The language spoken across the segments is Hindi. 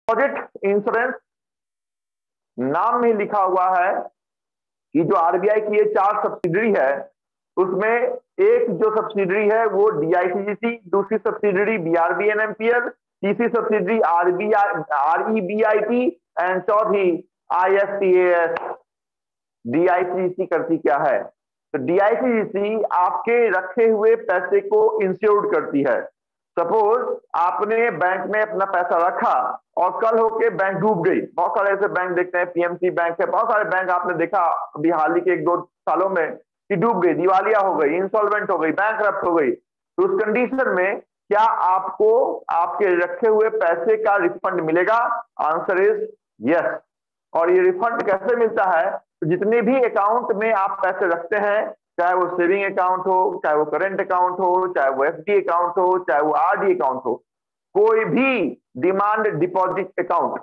डिपॉजिट इंश्योरेंस नाम में लिखा हुआ है कि जो आरबीआई की ये 4 सब्सिडरी है, उसमें एक जो सब्सिडरी है वो डीआईसीजीसी, दूसरी सब्सिडरी बीआरबीएनएमपीएल, तीसरी सब्सिडरी आरईबीआईटी एंड चौथी आईएफटीएएस। डीआईसीजीसी करती क्या है? तो डीआईसीजीसी आपके रखे हुए पैसे को इंश्योर्ड करती है। सपोज आपने बैंक में अपना पैसा रखा और कल होके बैंक डूब गई। बहुत सारे ऐसे बैंक देखते हैं, पीएमसी बैंक है, बहुत सारे बैंक आपने देखा अभी हाल ही के 1-2 सालों में कि डूब गई, दिवालिया हो गई, इंसॉल्वेंट हो गई, बैंकरप्ट हो गई। तो उस कंडीशन में क्या आपको आपके रखे हुए पैसे का रिफंड मिलेगा? Answer is yes. और ये रिफंड कैसे मिलता है? तो जितने भी अकाउंट में आप पैसे रखते हैं, चाहे वो सेविंग अकाउंट हो, चाहे वो करेंट अकाउंट हो, चाहे वो एफडी अकाउंट हो, चाहे वो आरडी अकाउंट हो, कोई भी डिमांड डिपॉजिट अकाउंट।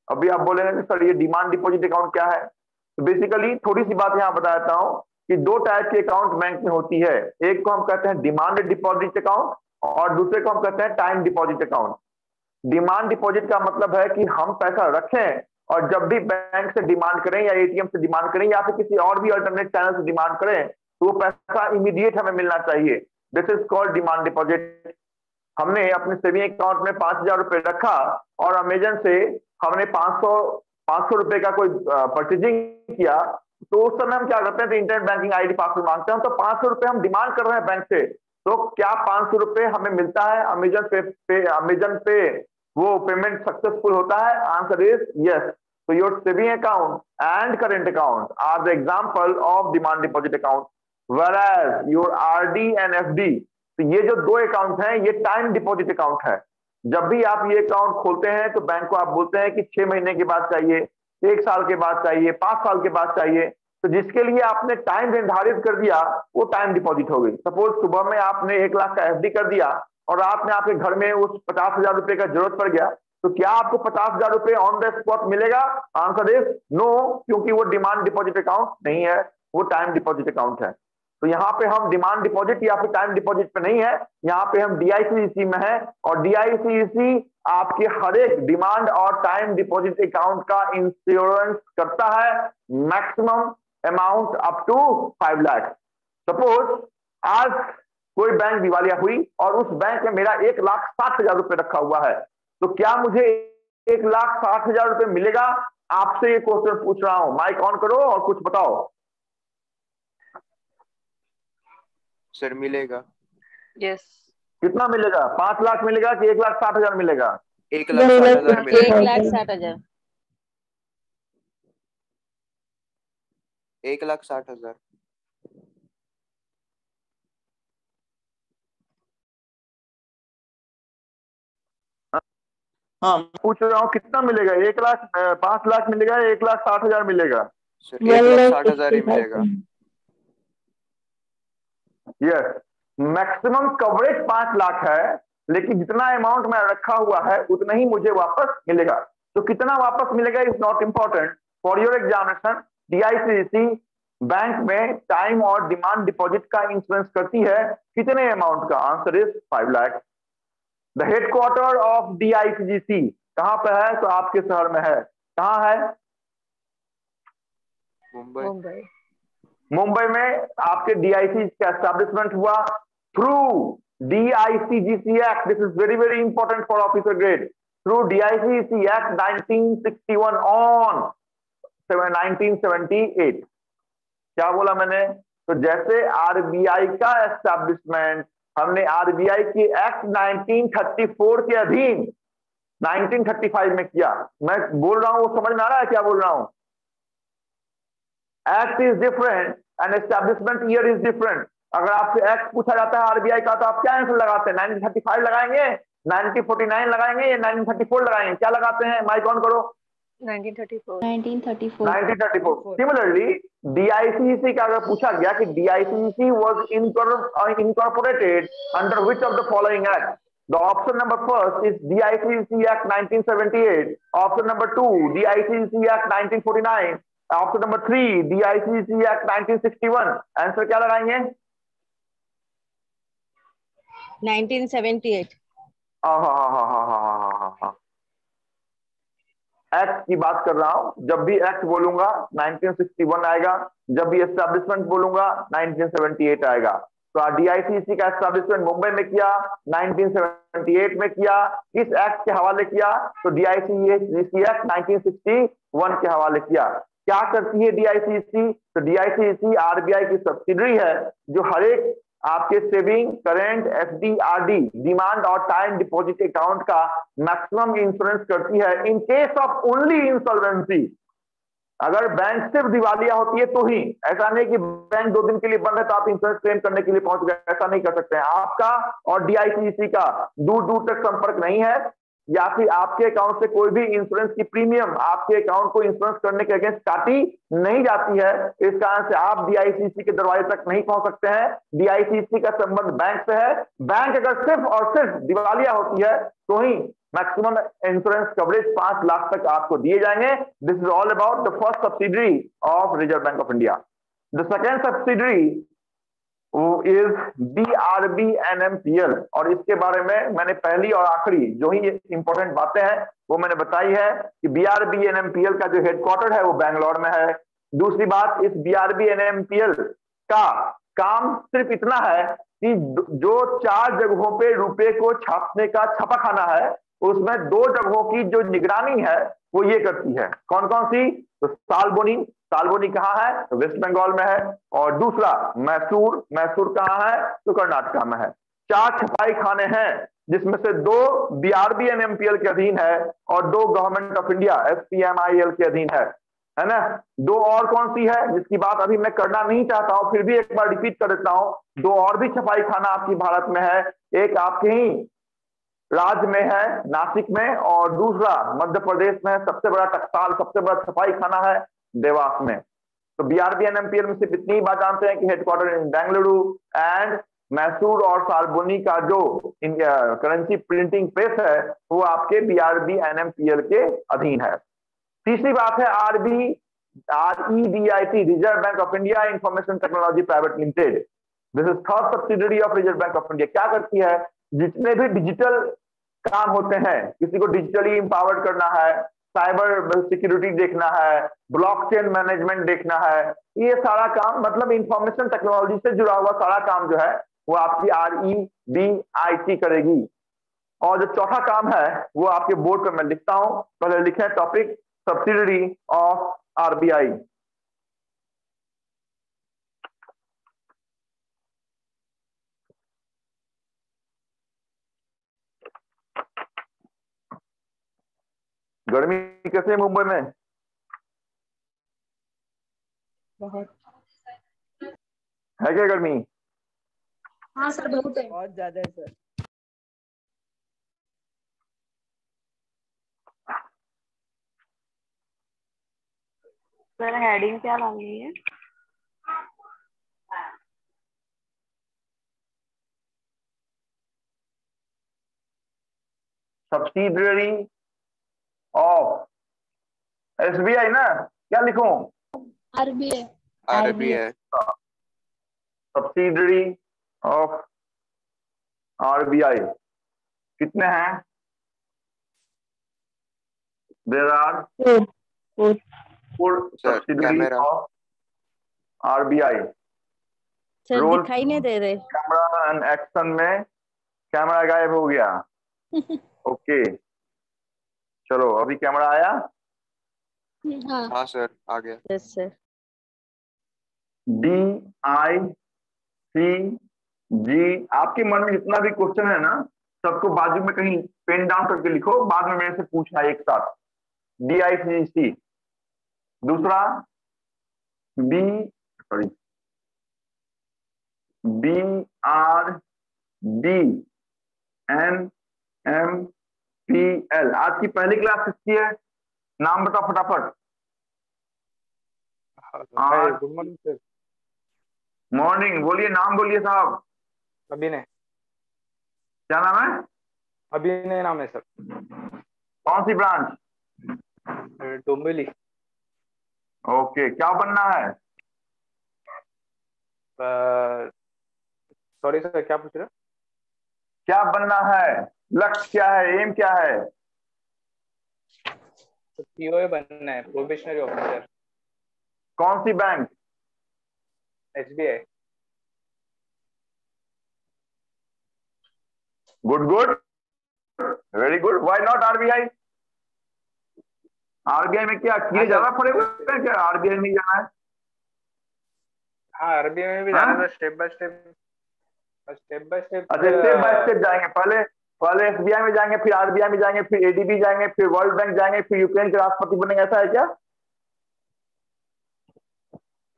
अभी आप बोलेंगे कि सर ये डिमांड डिपॉजिट अकाउंट क्या है? तो बेसिकली थोड़ी सी बात यहां बता देता हूं कि 2 टाइप के अकाउंट बैंक में होती है। एक को हम कहते हैं डिमांड डिपॉजिट अकाउंट और दूसरे को हम कहते हैं time deposit account. Demand deposit का मतलब है कि हम पैसा रखें और जब भी बैंक से डिमांड करें या एटीएम से डिमांड करें या फिर किसी और भी अल्टरनेट चैनल से डिमांड करें तो वो पैसा इमीडिएट हमें मिलना चाहिए। This is called demand deposit. हमने अपने सेविंग अकाउंट में 5,000 रुपए रखा और अमेजन से हमने 500 रुपए का कोई परचेजिंग किया, तो उस समय हम क्या करते हैं? तो इंटरनेट बैंकिंग आईडी पासवर्ड मांगते हैं, तो 500 रुपए हम डिमांड कर रहे हैं बैंक से। तो क्या 500 रुपए हमें मिलता है अमेजन पे वो पेमेंट सक्सेसफुल होता है? Answer is yes. तो your saving account and current account are the example of demand deposit account, whereas your RD and FD, तो ये जो 2 अकाउंट हैं ये टाइम डिपॉजिट अकाउंट है। जब भी आप ये अकाउंट खोलते हैं तो बैंक को आप बोलते हैं कि 6 महीने के बाद चाहिए, 1 साल के बाद चाहिए, 5 साल के बाद चाहिए। तो जिसके लिए आपने टाइम निर्धारित कर दिया वो टाइम डिपॉजिट हो गई। सपोज सुबह में आपने 1 लाख का एफडी कर दिया और रात में आपके घर में उस 50,000 रुपए का जरूरत पड़ गया, तो क्या आपको 50,000 रुपए ऑन द स्पॉट मिलेगा? आंसर इज नो, क्योंकि वो डिमांड डिपॉजिट अकाउंट नहीं है, वो टाइम डिपॉजिट अकाउंट है। तो यहाँ पे हम डिमांड डिपॉजिट या फिर टाइम डिपॉजिट पे नहीं है, यहाँ पे हम डीआईसीसी में है। और डीआईसीसी आपके हर एक डिमांड और टाइम डिपॉजिट अकाउंट का इंश्योरेंस करता है, maximum amount up to 5 lakh. Suppose आज कोई बैंक दिवालिया हुई और उस बैंक में मेरा 1,60,000 रुपए रखा हुआ है, तो क्या मुझे 1,60,000 रुपए मिलेगा? आपसे ये क्वेश्चन पूछ रहा हूं। माइक ऑन करो और कुछ बताओ। सर मिलेगा। यस। कितना मिलेगा? 5 लाख मिलेगा कि 1,60,000 मिलेगा? 1,60,000 मिलेगा। 1,60,000। 1,60,000। हाँ, पूछ रहा हूँ कितना मिलेगा? 5 लाख मिलेगा या 1,60,000 मिलेगा? सर 1,60,000 ही मिलेगा। यस, मैक्सिमम कवरेज 5 लाख है, लेकिन जितना अमाउंट मैं रखा हुआ है उतना ही मुझे वापस मिलेगा। तो कितना वापस मिलेगा is not important for your examination. DICC bank में टाइम और डिमांड डिपॉजिट का इंश्योरेंस करती है कितने अमाउंट का? Answer is 5 lakh. The headquarter of DICGC कहां पर है? तो आपके शहर में है। कहां है? मुंबई। मुंबई में आपके डीआईसी का एस्टैब्लिशमेंट हुआ through DICGC act. This is very very important for officer grade. Through DICGC act 1961 on 1978। क्या बोला मैंने? तो जैसे आरबीआई का एस्टैब्लिशमेंट हमने आरबीआई की एक्ट 1934 के अधीन 1935 में किया। मैं बोल रहा हूं वो समझ में आ रहा है क्या बोल रहा हूं? Act is different and establishment year is different. अगर आपसे एक्ट पूछा जाता है आरबीआई का तो आप क्या आंसर लगाते हैं? 1935 लगाएंगे, 1949 लगाएंगे या 1934 लगाएंगे? क्या लगाते हैं? माइक ऑन करो। 1934। 1934। 1934। सिमिलरली डीआईसीसी का अगर पूछा गया कि DICC was incorporated under which of the following act? The option number first is DICC Act 1978. Option number 2, DICC Act 1949. Option number 3, DICC Act 1961. Answer क्या लगाएंगे? 1978। हाँ हाँ हाँ हाँ हाँ हाँ हाँ हाँ। एक्ट की बात कर रहा हूं। जब भी एक्ट बोलूंगा 1961 आएगा, जब भी एस्टेब्लिशमेंट बोलूंगा 1978 आएगा। तो डीआईसीसी का एस्टेब्लिशमेंट मुंबई में किया, 1978 में किया, किस एक्ट के हवाले किया? तो डीआईसीसी एक्ट 1961 के हवाले किया। क्या करती है डीआईसीसी? तो डीआईसीसी आरबीआई की सब्सिडरी है, जो हर एक आपके saving, current, FD, RD, demand और टाइम डिपॉजिट अकाउंट का मैक्सिमम इंश्योरेंस करती है in case of only insolvency. अगर बैंक सिर्फ दिवालिया होती है तो ही, ऐसा नहीं कि बैंक 2 दिन के लिए बंद है तो आप इंश्योरेंस क्लेम करने के लिए पहुंच गए, ऐसा नहीं कर सकते हैं। आपका और डीआईसीसी का दूर दूर तक संपर्क नहीं है, या फिर आपके अकाउंट से कोई भी इंश्योरेंस की प्रीमियम आपके अकाउंट को इंश्योरेंस करने के अगेंस्ट काटी नहीं जाती है। इस कारण से आप डीआईसीसी के दरवाजे तक नहीं पहुंच सकते हैं। डीआईसीसी का संबंध बैंक से है। बैंक अगर सिर्फ और सिर्फ दिवालिया होती है तो ही मैक्सिमम इंश्योरेंस कवरेज 5 लाख तक आपको दिए जाएंगे। This is all about the first subsidiary of Reserve Bank of India. The second subsidiary is BRBNMPL, और इसके बारे में मैंने पहली और आखिरी जो ही इंपॉर्टेंट बातें हैं वो मैंने बताई है कि BRBNMPL का जो हेडक्वार्टर है वो बैंगलोर में है। दूसरी बात, इस BRBNMPL का काम सिर्फ इतना है कि जो 4 जगहों पे रुपए को छापने का छापाखाना है, उसमें 2 जगहों की जो निगरानी है वो ये करती है। कौन कौन सी? तो सालबोनी कहाँ है? तो वेस्ट बंगाल में है। और दूसरा मैसूर कहाँ है? तो कर्नाटका में है। 4 छपाई खाने हैं, जिसमें से 2 BRBNMPL के अधीन है और 2 गवर्नमेंट ऑफ इंडिया SPMIL के अधीन है ना। 2 और कौन सी है जिसकी बात अभी मैं करना नहीं चाहता हूं, फिर भी एक बार रिपीट कर देता हूं। 2 और भी छपाई खाना आपकी भारत में है, एक आपके ही राज्य में है नासिक में, और दूसरा मध्य प्रदेश में सबसे बड़ा टकसाल, सबसे बड़ा छपाई खाना है देवास में। तो BRBNMPL में सिर्फ इतनी बात जानते हैं कि headquarter in Bengaluru, and Mysore और सालबोनी का जो करेंसी प्रिंटिंग प्रेस है वो आपके BRBNMPL के अधीन है। तीसरी बात है REBIT, reserve Bank of India information technology private limited. This is third subsidiary of Reserve Bank of India. क्या करती है? जितने भी डिजिटल काम होते हैं, किसी को डिजिटली इंपावर्ड करना है, साइबर सिक्योरिटी देखना है, ब्लॉकचेन मैनेजमेंट देखना है, ये सारा काम, मतलब इंफॉर्मेशन टेक्नोलॉजी से जुड़ा हुआ सारा काम जो है वो आपकी REBIT करेगी। और जो चौथा काम है वो आपके बोर्ड पर मैं लिखता हूं, पहले लिखे टॉपिक सब्सिडरी ऑफ RBI। गर्मी कैसे है मुंबई में? बहुत है क्या गर्मी? हाँ सर, बहुत है। बहुत ज्यादा है सर। सर हेडिंग क्या डालनी है? सब्सिडरी ऑफ SBI ना, क्या लिखूं? RBI। सब्सिडरी ऑफ RBI कितने हैं? There are 4 subsidiary of RBI। Sir roll दिखाई नहीं दे रहे। कैमरा एंड एक्शन में कैमरा गायब हो गया। ओके चलो, अभी कैमरा आया? हाँ सर, आ गया। Yes sir. DICG, आपके मन में जितना भी क्वेश्चन है ना, सबको बाजू में कहीं पेन डाउन करके लिखो, बाद में मेरे से पूछना एक साथ। DICC, दूसरा BRBNMPL। आज की पहली क्लास किसकी है? नाम बताओ फटाफट। Good morning sir. मॉर्निंग, बोलिए, नाम बोलिए साहब। अभिनय। क्या नाम है? अभिनय नाम है सर। कौन सी ब्रांच? डोंबिवली। ओके, क्या बनना है? सॉरी सर, क्या पूछ रहे हो? क्या बनना है? लक्ष्य क्या है? एम क्या है? तो पीओए बनना है, प्रोबेशनरी ऑफिसर। कौन सी बैंक? SBI. Good good, very good. Why not RBI? RBI में क्या कीड़े ज्यादा पड़े हुए हैं क्या? आरबीआई में जाना है? हाँ, आरबीआई में भी हाँ? जाना था, step by step. Step by step. अच्छा, स्टेप बाय स्टेप जाएंगे। पहले पहले एसबीआई में जाएंगे, फिर आरबीआई में जाएंगे, फिर एडीबी जाएंगे, फिर वर्ल्ड बैंक जाएंगे, फिर यूक्रेन के राष्ट्रपति बनेंगे, ऐसा है क्या?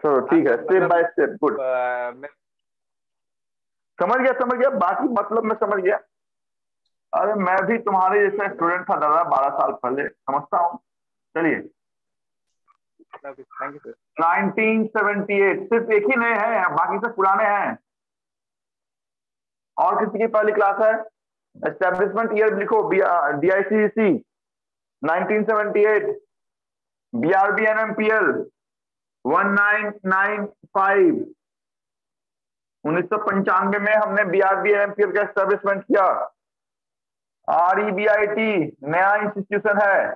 चलो ठीक है, स्टेप बाय स्टेप। गुड, समझ गया बाकी मतलब मैं समझ गया। अरे मैं भी तुम्हारे जैसा स्टूडेंट था दादा, 12 साल पहले, समझता हूँ। चलिए, थैंक यू सर। 1978 सिर्फ एक ही नए हैं, बाकी सब पुराने हैं। और किसी की पहली क्लास है? एस्टेब्लिशमेंट ईयर लिखो, डीआईसीसी 1978, बीआरबी एनएमपीएल 1995। 1995 में हमने बीआरबी एनएमपीएल का एस्टेब्लिशमेंट किया। आरईबीआईटी नया इंस्टीट्यूशन है।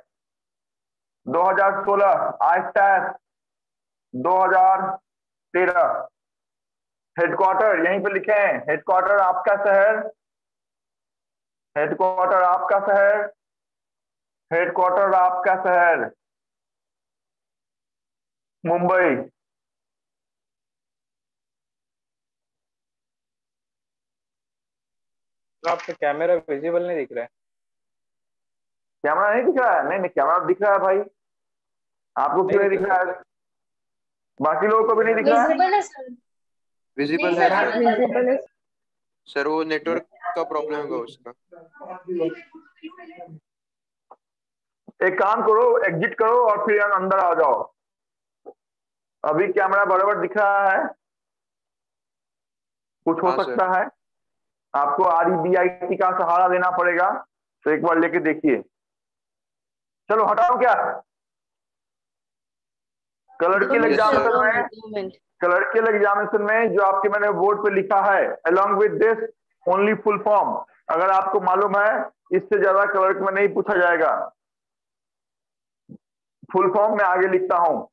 2016 आईस्टैट 2013। हेडक्वार्टर यहीं पे लिखे हैं, हेडक्वार्टर आपका शहर, हेडक्वार्टर आपका शहर, हेडक्वार्टर आपका शहर मुंबई। तो आपका कैमरा विजिबल नहीं दिख रहा है। कैमरा नहीं दिख रहा है? नहीं नहीं, कैमरा दिख रहा है भाई। आपको क्यों नहीं दिख रहा है? बाकी लोगों को भी नहीं दिख रहा है? विजिबल है सर। विजिबल है सर। विजिबल है। सर वो नेटवर्क का प्रॉब्लम होगा उसका। एक काम करो, एग्जिट करो और फिर अंदर आ जाओ। अभी कैमरा बराबर दिख रहा है? कुछ हो हाँ सर। सकता है, आपको आरईबीआईटी का सहारा लेना पड़ेगा, तो एक बार लेके देखिए। चलो हटाओ क्या? क्लर्कियल एग्जामिनेशन में, क्लर्कियल एग्जामिनेशन में जो आपके मैंने बोर्ड पे लिखा है, along with this only full form, अगर आपको मालूम है इससे ज्यादा क्लर्क में नहीं पूछा जाएगा। फुल फॉर्म में आगे लिखता हूं।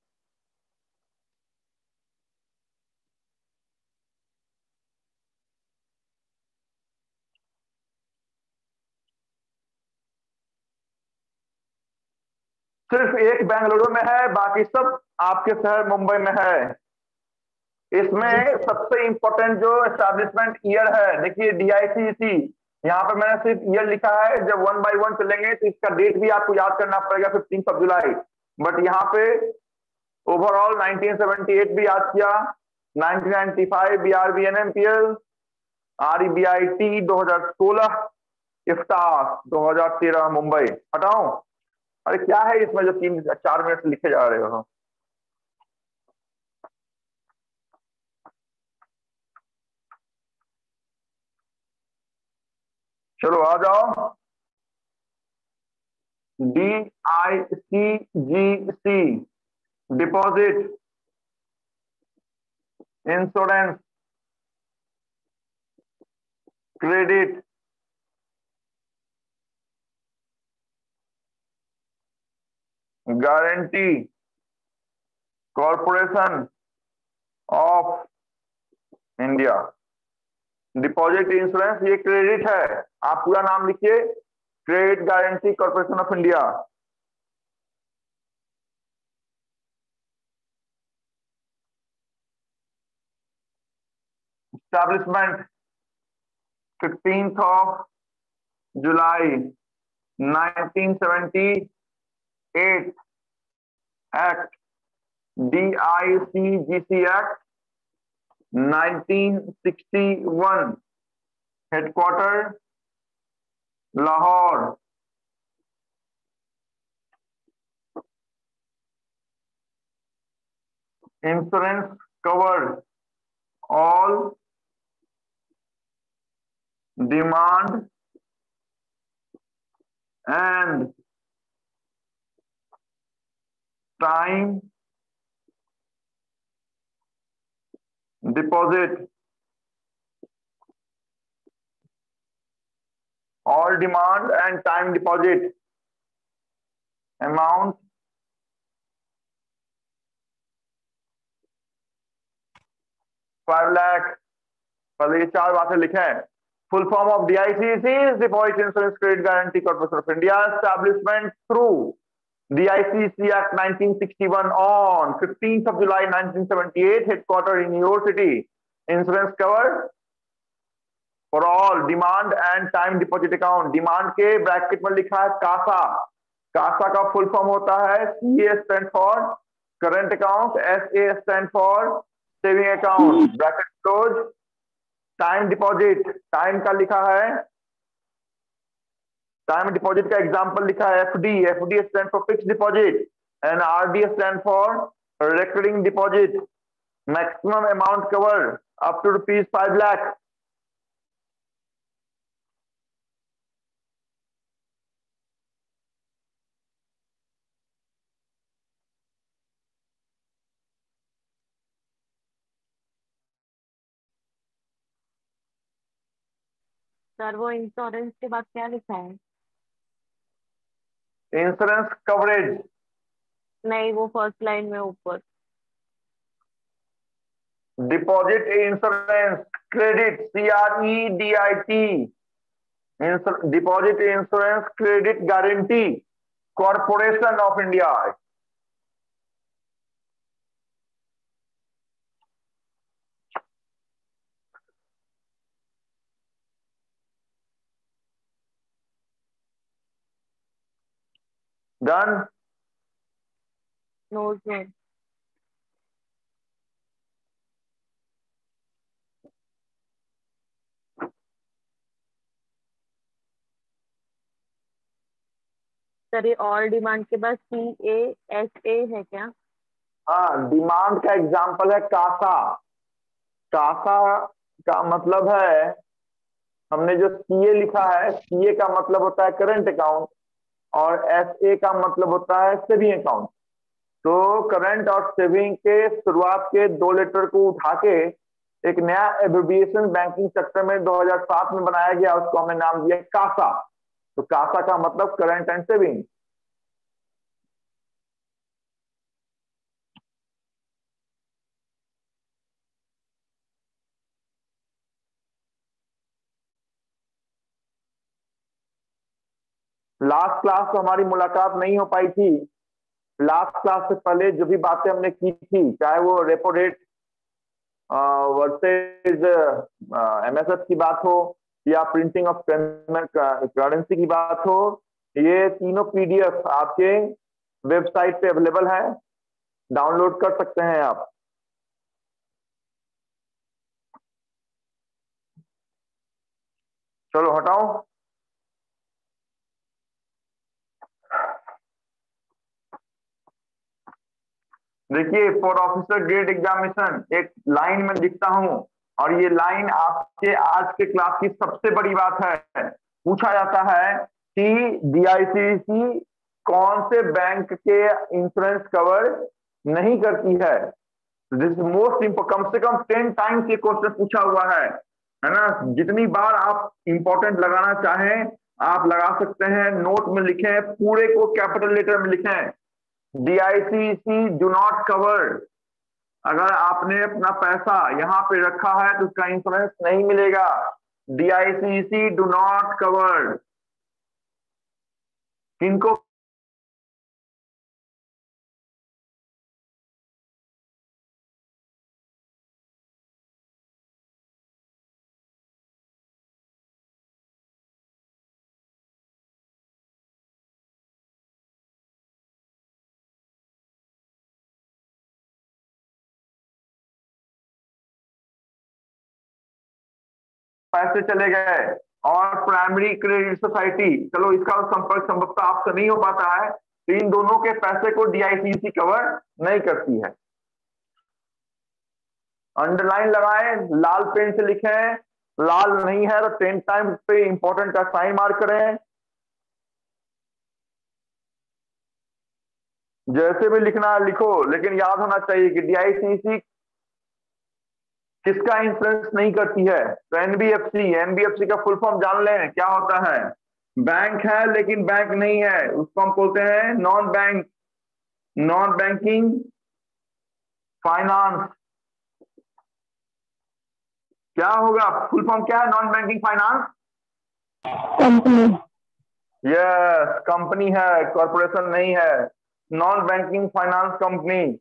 सिर्फ एक बेंगलुरु में है, बाकी सब आपके शहर मुंबई में है। इसमें सबसे इंपॉर्टेंट जो एस्टैब्लिशमेंट ईयर है, देखिए डीआईसीसी, यहाँ पे मैंने सिर्फ ईयर लिखा है। जब 1 by 1 चलेंगे तो इसका डेट भी आपको याद करना पड़ेगा, 15 जुलाई। बट यहाँ पे ओवरऑल 1978 भी याद किया, 1995 बीआरबी एनएमपीएल, आरईबीआईटी 2016, इफ्तास 2013 मुंबई। हटाऊं? अरे क्या है इसमें जो 3-4 मिनट लिखे जा रहे हो? चलो आ जाओ। DICGC deposit insurance credit guarantee corporation of India. Deposit insurance ये क्रेडिट है, आप पूरा नाम लिखिए, credit guarantee corporation of India. Establishment 15 July 1978 act, DICGC act 1961, headquarter Lahore. Insurance covered all demand and time deposit, all demand and time deposit amount ₹5 lakh. पहले ये 4 बातें लिखें। Full form of DICC is Deposit Insurance Credit Guarantee Corporation of India, establishment through DICC Act 1961 on 15th of July 1978, headquartered in New York City. Insurance cover for all demand and time deposit account. Demand के ब्रैकेट में लिखा है कासा। कासा का फुल फॉर्म होता है CA stand for current account, SA stand for saving account, bracket close. Time deposit, time का लिखा है, टाइम डिपॉजिट का एग्जांपल लिखा है FD। FD stand for fixed deposit and RD stand for recurring deposit. Maximum amount cover up to ₹5 lakh. Sir वो इंश्योरेंस के बाद क्या लिखा है? इंश्योरेंस कवरेज, नहीं, वो फर्स्ट लाइन में ऊपर। Deposit insurance credit CREDIT, deposit insurance credit guarantee corporation of India. Done. No sir. Sir ये ऑल डिमांड के बाद CASA है क्या? हाँ, डिमांड का एग्जांपल है कासा। कासा का मतलब है, हमने जो CA लिखा है, CA का मतलब होता है करंट अकाउंट और SA का मतलब होता है सेविंग अकाउंट। तो करंट और सेविंग के शुरुआत के 2 लेटर को उठा के एक नया एब्रिविएशन बैंकिंग सेक्टर में 2007 में बनाया गया, उसको हमने नाम दिया कासा। तो कासा का मतलब current and saving. Last class तो हमारी मुलाकात नहीं हो पाई थी। लास्ट क्लास से पहले जो भी बातें हमने की थी, चाहे वो रेपो रेट वर्सेज MSF की बात हो या प्रिंटिंग ऑफ करेंसी की बात हो, ये तीनों PDF आपके वेबसाइट पे अवेलेबल है, डाउनलोड कर सकते हैं आप। चलो हटाओ। देखिए, फॉर ऑफिसर ग्रेड एग्जामिनेशन एक लाइन में लिखता हूं, और ये लाइन आपके आज के क्लास की सबसे बड़ी बात है। पूछा जाता है कि DICC कौन से बैंक के इंश्योरेंस कवर नहीं करती है। दिस मोस्ट कम से कम 10 टाइम्स ये क्वेश्चन पूछा हुआ है ना। जितनी बार आप इंपॉर्टेंट लगाना चाहें आप लगा सकते हैं। नोट में लिखें, पूरे को कैपिटल लेटर में लिखें, DICC डू नॉट कवर। अगर आपने अपना पैसा यहां पे रखा है तो उसका इंश्योरेंस नहीं मिलेगा। DICC do not cover. किनको पैसे चले गए और प्राइमरी क्रेडिट सोसाइटी, चलो इसका संपर्क संभवतः आपसे नहीं हो पाता है, तो इन दोनों के पैसे को DICC कवर नहीं करती है। अंडरलाइन लगाएं, लाल पेन से लिखें, लाल नहीं है तो 10 टाइम पे इंपॉर्टेंट का साइन मार्क करें। जैसे भी लिखना है लिखो, लेकिन याद होना चाहिए कि DICC किसका इंश्योरेंस नहीं करती है। तो NBFC का फुल फॉर्म जान लें क्या होता है। बैंक है लेकिन बैंक नहीं है, उसको हम बोलते हैं नॉन बैंकिंग फाइनेंस। क्या होगा, फुल फॉर्म क्या है non banking finance? Company. Yes, company है, कॉर्पोरेशन नहीं है। Non banking finance company.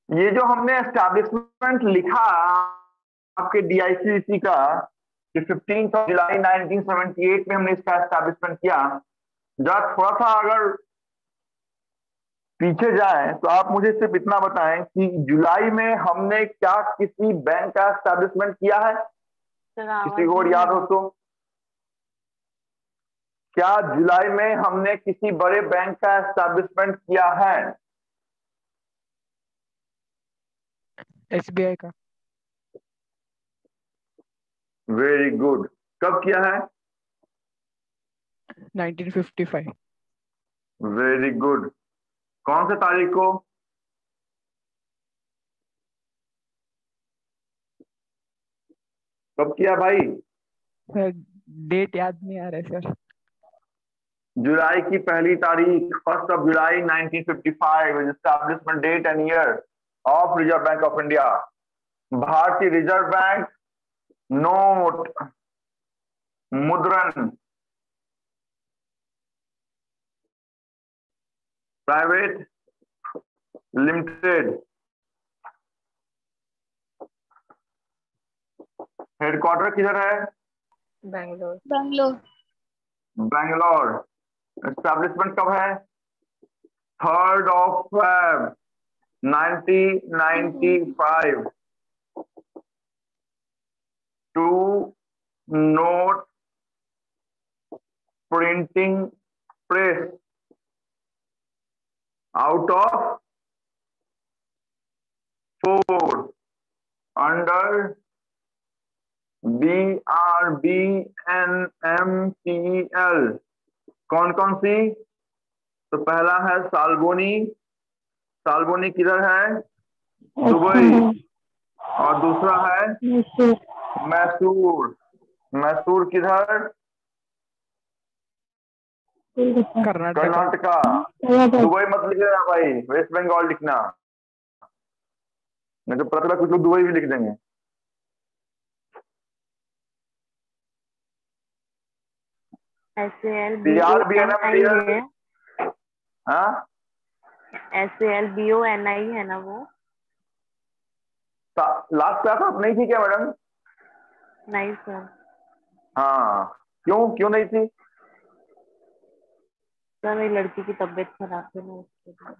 ये जो हमने एस्टैब्लिशमेंट लिखा आपके डीआईसीसी का, कि 15 जुलाई 1978 में हमने इसका एस्टैब्लिशमेंट किया, जरा थोड़ा सा अगर पीछे जाएं तो आप मुझे सिर्फ इतना बताएं कि जुलाई में हमने क्या किसी बैंक का एस्टैब्लिशमेंट किया है? सर किसी को और याद हो तो? क्या जुलाई में हमने किसी बड़े बैंक का एस्टैब्लिशमेंट किया है? एसबीआई का। Very good. कब किया है? 1955। Very good. कौन से तारीख को? कब किया भाई? सर डेट याद नहीं आ रहा है सर। जुलाई की पहली तारीख, 1 जुलाई 1955 establishment date and year of Reserve Bank of India. भारतीय रिजर्व बैंक नोट मुद्रण प्राइवेट लिमिटेड, हेडक्वार्टर किधर है? बैंगलोर। बैंगलोर। बैंगलोर। एस्टैब्लिशमेंट कब है? 3 Feb 1995 two note printing press out of 4 under BRBNMPL। कौन कौन सी? तो पहला है साल्बोनी। साल्बोनी किधर है? दुबई। और दूसरा है मैसूर। मैसूर किधर? कर्नाटका। दुबई मत लिखना भाई, वेस्ट बंगाल लिखना, नहीं तो पता चला कुछ लोग दुबई भी लिख देंगे। SALBONI है। हाँ, SALBONI है ना वो? लास्ट क्लास आप नहीं थी क्या मैडम? नहीं सर। हाँ, क्यों नहीं थी? सर मेरी लड़की की तबीयत खराब है ना, उसके लिए।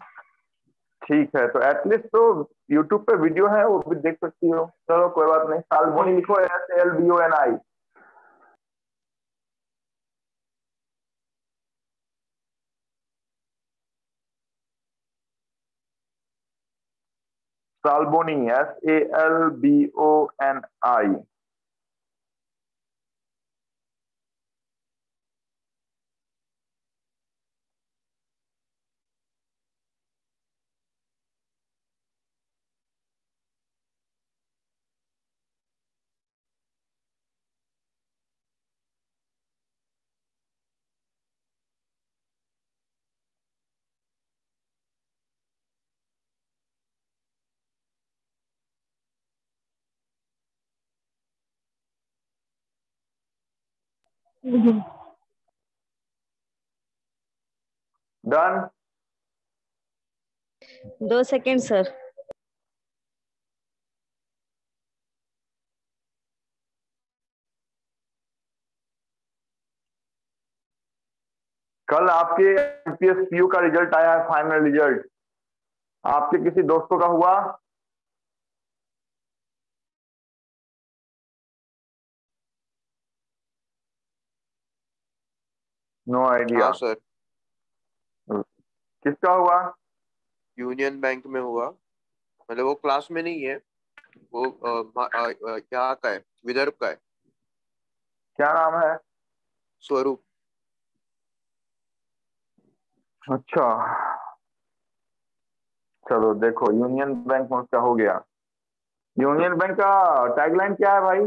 ठीक है, तो एटलीस्ट तो यूट्यूब पे वीडियो है, वो भी देख सकती हो। चलो कोई बात नहीं, साल्बोनी लिखो, SALBONI। साल्बोनी, SALBONI। Done. 2 second sir. कल आपके आईपीएस पीयू का रिजल्ट आया है, फाइनल रिजल्ट। आपके किसी दोस्तों का हुआ? No idea. हाँ सर, किसका हुआ? यूनियन बैंक में हुआ। मतलब वो क्लास में नहीं है, वो यहाँ का है, विदर्भ का है। क्या नाम है? स्वरूप। अच्छा, चलो देखो, यूनियन बैंक में उसका हो गया। यूनियन बैंक का टैगलाइन क्या है भाई?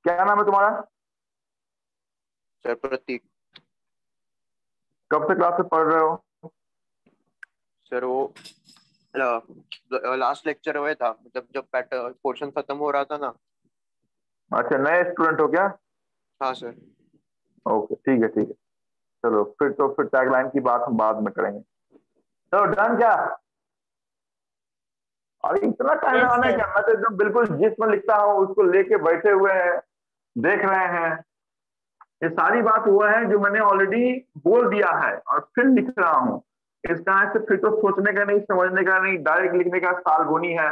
क्या नाम है तुम्हारा? सर प्रतीक। कब से क्लास में पढ़ रहे हो? सर वो लास्ट लेक्चर हुआ था, मतलब जब पोर्शन खत्म हो रहा था ना। अच्छा, नए स्टूडेंट हो क्या? हाँ सर। ओके, ठीक है ठीक है। चलो फिर तो फिर टैगलाइन की बात हम बाद में करेंगे। चलो डन क्या? अरे इतना टाइम यस लगाना है सर। क्या? मैं तो एकदम बिल्कुल जिसमें लिखता हूँ उसको लेके बैठे हुए हैं, देख रहे हैं। ये सारी बात हुआ है जो मैंने ऑलरेडी बोल दिया है और फिर लिख रहा हूँ। इस तरह से फिर तो सोचने का नहीं, समझने का नहीं, डायरेक्ट लिखने का सालगोनी है।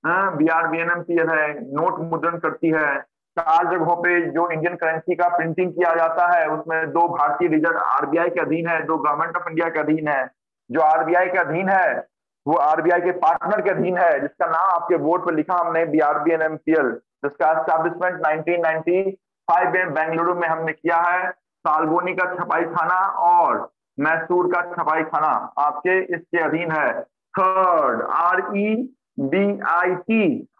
हाँ, BRBNMCL है, नोट मुद्रण करती है। 4 जगहों पे जो इंडियन करेंसी का प्रिंटिंग किया जाता है उसमें 2 भारतीय रिजर्व आरबीआई के अधीन है, 2 गवर्नमेंट ऑफ इंडिया के अधीन है। जो आरबीआई के अधीन है वो आरबीआई के पार्टनर के अधीन है, जिसका नाम आपके बोर्ड पर लिखा हमने BRBNMCL, जिसका एस्टैब्लिशमेंट 1995 में बेंगलुरु में हमने किया है। सालगोनी का छपाई खाना और मैसूर का छपाई खाना आपके इसके अधीन है। थर्ड, REBIT,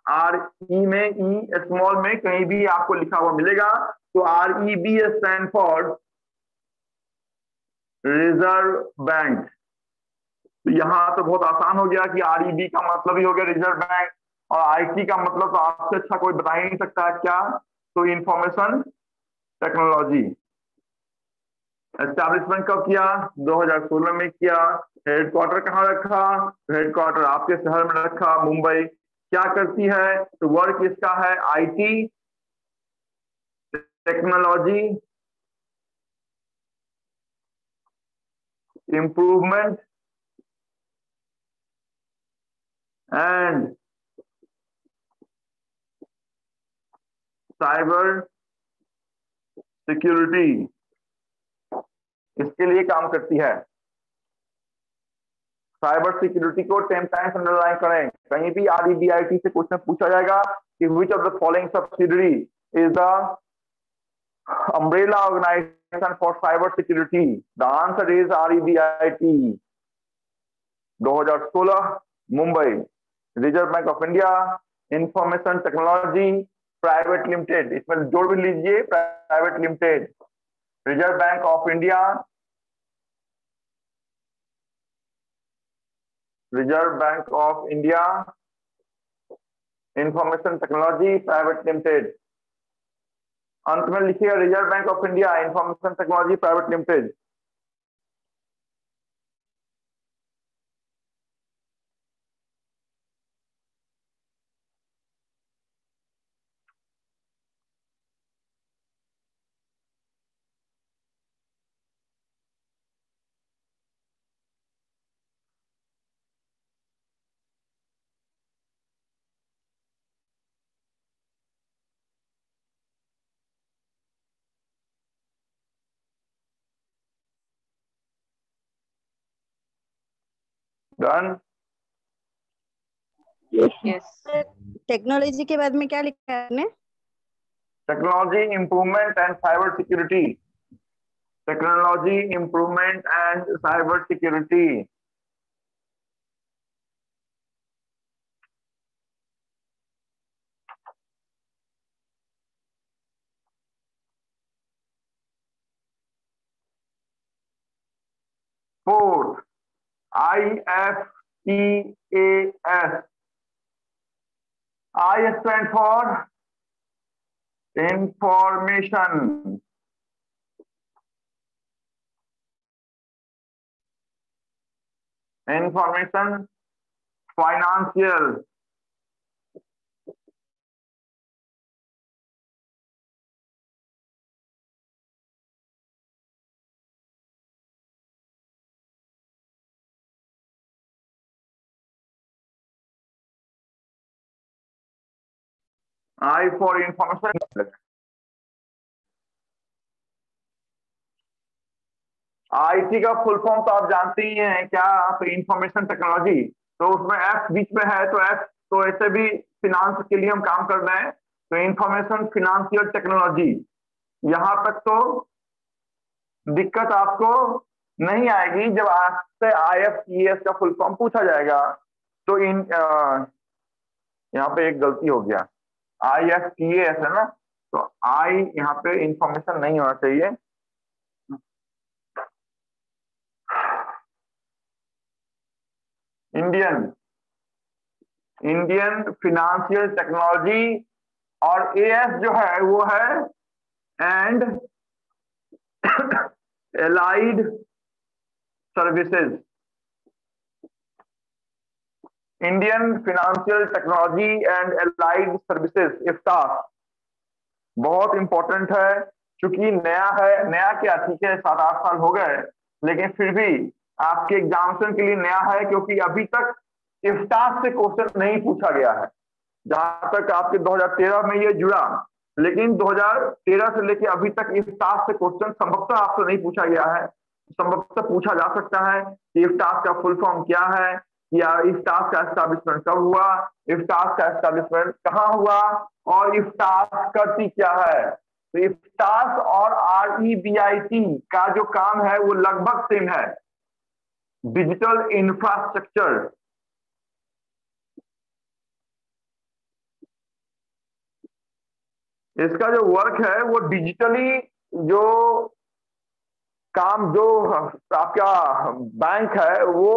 आर ई में, ई स्मॉल में कहीं भी आपको लिखा हुआ मिलेगा तो REB stand for reserve bank. तो यहां तो बहुत आसान हो गया कि REB का मतलब ही हो गया रिजर्व बैंक, और IT का मतलब तो आपसे अच्छा कोई बता ही नहीं सकता है क्या? तो इंफॉर्मेशन टेक्नोलॉजी। एस्टैब्लिशमेंट कब किया? 2016 में किया। हेडक्वार्टर कहाँ रखा? हेडक्वार्टर आपके शहर में रखा, मुंबई। क्या करती है? तो वर्क इसका है IT, technology, improvement and cyber security, इसके लिए काम करती है। साइबर सिक्योरिटी को 10 टाइम्स अंडरलाइन करें। कहीं भी REBIT से क्वेश्चन पूछा जाएगा कि विच of the following subsidiary is the umbrella organization for cyber security? The answer is REBIT. 2016 Mumbai, reserve Bank of India, information technology private limited, इसमें जोड़ भी लीजिए private limited. Reserve Bank of India, reserve Bank of India, information technology private limited. अंत में लिखिएगा reserve Bank of India, information technology private limited. Done. Yes. Technology के बाद में क्या लिखा है आपने? Technology improvement and cyber security, technology improvement and cyber security. Fourth, IFTAS। I stand for information, information financial, I for information, IT का फुल फॉर्म तो आप जानते ही हैं क्या, तो इंफॉर्मेशन टेक्नोलॉजी, तो उसमें एफ बीच में है, तो एफ तो ऐसे भी फिनांस के लिए हम काम कर रहे हैं, तो इंफॉर्मेशन फिनेंशियल टेक्नोलॉजी, यहां तक तो दिक्कत आपको नहीं आएगी। जब आपसे IFTS का फुल फॉर्म पूछा जाएगा तो यहाँ पे एक गलती हो गया, IFTS है ना, तो आई यहाँ पे इंफॉर्मेशन नहीं होना चाहिए, इंडियन फिनेंशियल टेक्नोलॉजी, और AS जो है वो है and allied services, Indian financial technology and allied services, IFTAS, बहुत इंपॉर्टेंट है, क्योंकि नया है, नया क्या, ठीक है 7-8 साल हो गए, लेकिन फिर भी आपके एग्जामिनेशन के लिए नया है, क्योंकि अभी तक इफ्तास से क्वेश्चन नहीं पूछा गया है। जहां तक आपके 2013 में ये जुड़ा, लेकिन 2013 से लेके अभी तक इफ्तास से क्वेश्चन संभवतः आपसे नहीं पूछा गया है। संभवतः पूछा जा सकता है कि इफ्तास का फुल फॉर्म क्या है, या इफ्तास का एस्टैब्लिशमेंट कब हुआ, इफ्तास का एस्टैब्लिशमेंट कहाँ हुआ, और इफ्तास करती क्या है। तो इफ्तास और REBIT का जो काम है वो लगभग सेम है, डिजिटल इंफ्रास्ट्रक्चर। इसका जो वर्क है वो डिजिटली, जो काम जो आपका बैंक है वो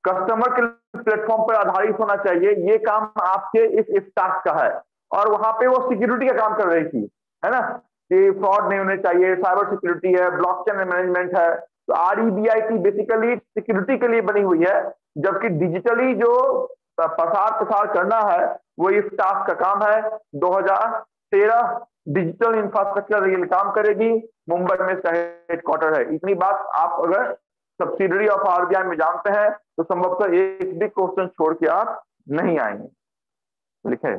कस्टमर के प्लेटफॉर्म पर आधारित होना चाहिए, ये काम आपके इस इफ्तास का है। और वहां पे वो सिक्योरिटी का काम कर रही थी, है ना, कि फ्रॉड नहीं होने चाहिए, साइबर सिक्योरिटी है, ब्लॉकचेन मैनेजमेंट है। तो REBIT बेसिकली सिक्योरिटी के लिए बनी हुई है, जबकि डिजिटली जो प्रसार करना है वो इफ्तास का काम है। 2013 डिजिटल इंफ्रास्ट्रक्चर ये काम करेगी, मुंबई में इसका हेडक्वार्टर है। इतनी बात आप अगर सब्सिडरी ऑफ RBI में जानते हैं तो संभवतः एक भी क्वेश्चन छोड़ के आप नहीं आएंगे। लिखे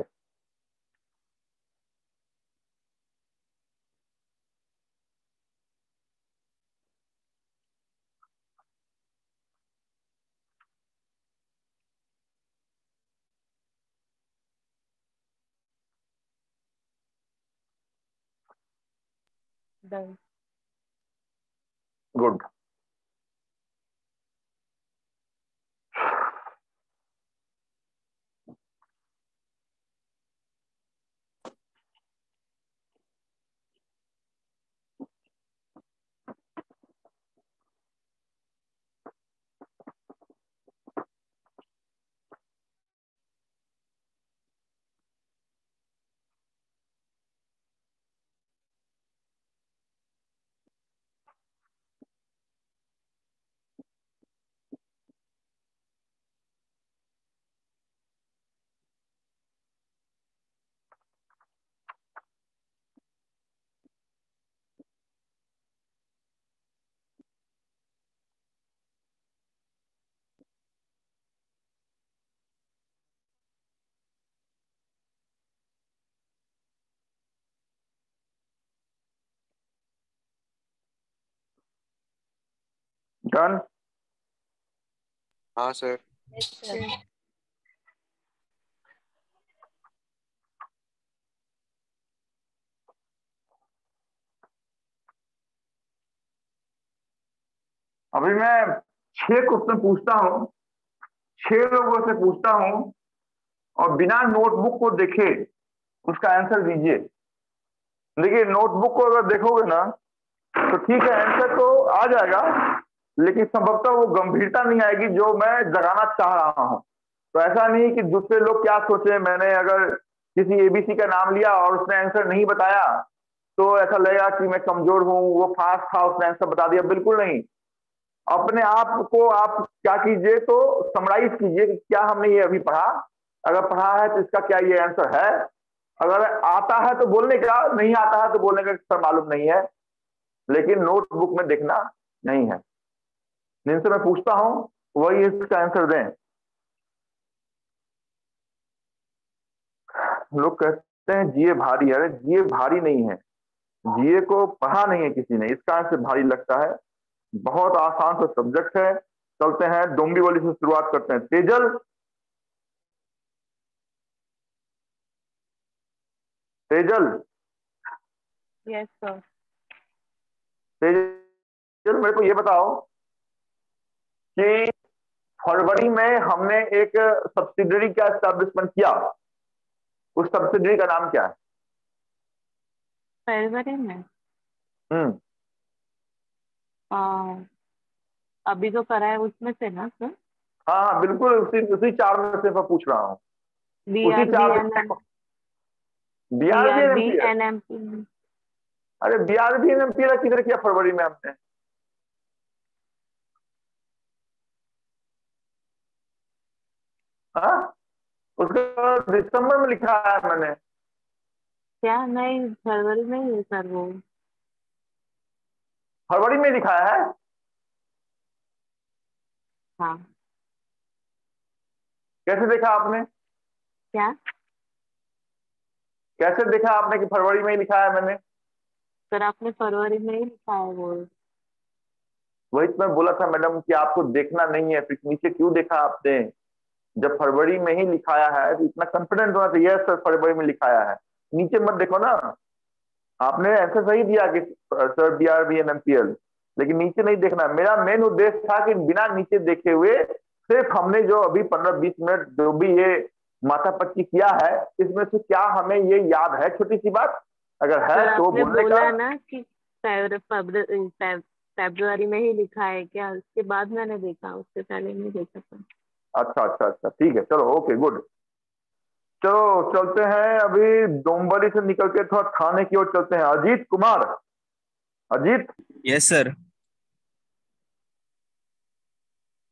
डन। गुड। डन। हाँ सर। अभी मैं 6 क्वेश्चन पूछता हूं, 6 लोगों से पूछता हूं, और बिना नोटबुक को देखे उसका आंसर दीजिए। देखिए नोटबुक को अगर देखोगे ना तो ठीक है, आंसर तो आ जाएगा, लेकिन संभवतः वो गंभीरता नहीं आएगी जो मैं जगाना चाह रहा हूं। तो ऐसा नहीं कि दूसरे लोग क्या सोचे, मैंने अगर किसी ABC का नाम लिया और उसने आंसर नहीं बताया तो ऐसा लगेगा कि मैं कमजोर हूं, वो फास्ट था उसने आंसर बता दिया। बिल्कुल नहीं। अपने आप को आप क्या कीजिए, तो समराइज कीजिए कि क्या हमने ये अभी पढ़ा, अगर पढ़ा है तो इसका क्या ये आंसर है। अगर आता है तो बोलने का, नहीं आता है तो बोलने का सर मालूम नहीं है, लेकिन नोटबुक में देखना नहीं है। जिनसे मैं पूछता हूं वही इसका आंसर दें। लोग कहते हैं जीए भारी है। अरे जीए भारी नहीं है, जीए को पढ़ा नहीं है किसी ने, इस कारण से भारी लगता है। बहुत आसान सा सब्जेक्ट है। चलते हैं डोंबिवली से शुरुआत करते हैं। Tejal, Tejal, yes sir. तेजल मेरे को ये बताओ कि फरवरी में हमने एक सब्सिडरी का एस्टैब्लिशमेंट किया, उस सब्सिडरी का नाम क्या है? फरवरी में हम्म। आ, अभी तो करा है उसमें से ना सर? हाँ हाँ बिल्कुल, उसी उसी चार में से मैं पूछ रहा हूँ। बी उसी आर बी चार एन में एम बी बिहार भी आर बी एनएमपी है। N M P. अरे बिहार भी एनएमपी है, किधर किया फरवरी में हमने? हाँ, उसका दिसंबर में लिखा है मैंने। क्या? नहीं, फरवरी में ही है सर वो। फरवरी में लिखा है। हाँ। कैसे देखा आपने? क्या कैसे देखा आपने कि फरवरी में ही लिखा है मैंने? सर, आपने फरवरी में ही लिखा है वो। वही तो मैं बोला था मैडम कि आपको देखना नहीं है, फिर नीचे क्यों देखा आपने? जब फरवरी में ही लिखाया है तो इतना कॉन्फिडेंट होना चाहिए, सर फरवरी में लिखाया है। नीचे मत देखो ना। आपने ऐसा सही दिया कि सर बीआरबी एनएमपीएल, लेकिन नीचे नहीं देखना। मेरा मेन उद्देश्य था कि बिना नीचे देखे हुए सिर्फ हमने जो अभी 15-20 मिनट जो भी ये माथापच्ची किया है, इसमें से क्या हमें ये याद है? छोटी सी बात अगर है सर तो आपने बोलने का। बोला ना कि फरवरी में ही लिखा है क्या? उसके बाद मैंने देखा, उससे पहले नहीं देखा था। अच्छा अच्छा अच्छा, ठीक है, चलो ओके गुड। चलो चलते हैं अभी डोंबरी से निकल के थोड़ा थाने की ओर चलते हैं। Ajit Kumar, Ajit, yes sir.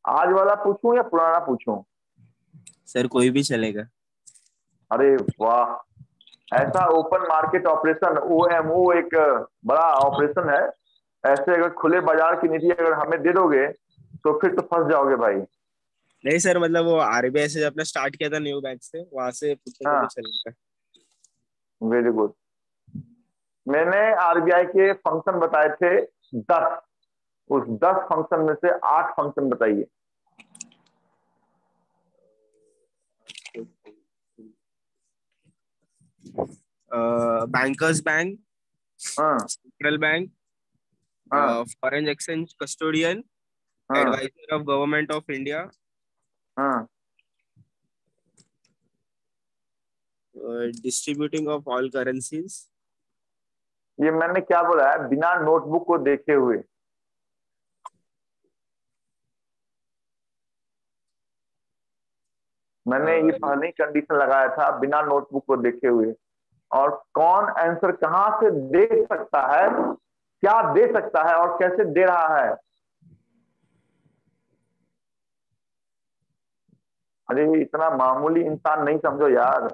आज वाला पूछूं या पुराना पूछूं? सर कोई भी चलेगा। अरे वाह, ऐसा ओपन मार्केट ऑपरेशन, ओएमओ, एक बड़ा ऑपरेशन है। ऐसे अगर खुले बाजार की नीति अगर हमें दे दोगे तो फिर तो फंस जाओगे भाई। नहीं सर, मतलब वो आरबीआई से जब अपने स्टार्ट किया था न्यू बैंक से, वहां से पूछेंगे तो हाँ, चलेगा। Very good. मैंने आरबीआई के फंक्शन बताए थे 10, उस 10 फंक्शन में से 8 फंक्शन बताइए। बैंकर्स बैंक, हाँ सेंट्रल बैंक, हाँ फॉरेन एक्सचेंज कस्टोडियन, हाँ advisor of government of India, हाँ। Distributing of all currencies. ये मैंने क्या बोला है? बिना नोटबुक को देखे हुए। मैंने ये पहले ही कंडीशन लगाया था, बिना नोटबुक को देखे हुए। और कौन आंसर कहां से दे सकता है, क्या दे सकता है और कैसे दे रहा है? अरे इतना मामूली इंसान नहीं समझो यार।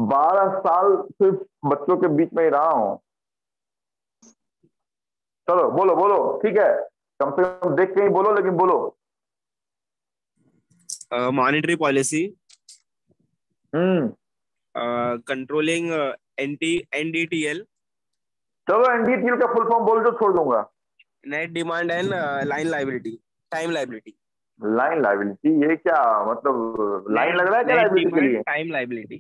12 साल सिर्फ बच्चों के बीच में ही रहा हूं। चलो बोलो बोलो, ठीक है, कम से कम देख के ही बोलो, लेकिन बोलो। मॉनेटरी पॉलिसी, हम्म। कंट्रोलिंग एनडीटीएल, चलो एनडीटीएल का फुल फॉर्म बोल दो, छोड़ दूंगा। Net demand and line liability, time liability. Line liability, ये क्या मतलब? लाइन नेट लग रहा है क्या नेट लाइबिलिटी के डिमांड लिए? Time liability.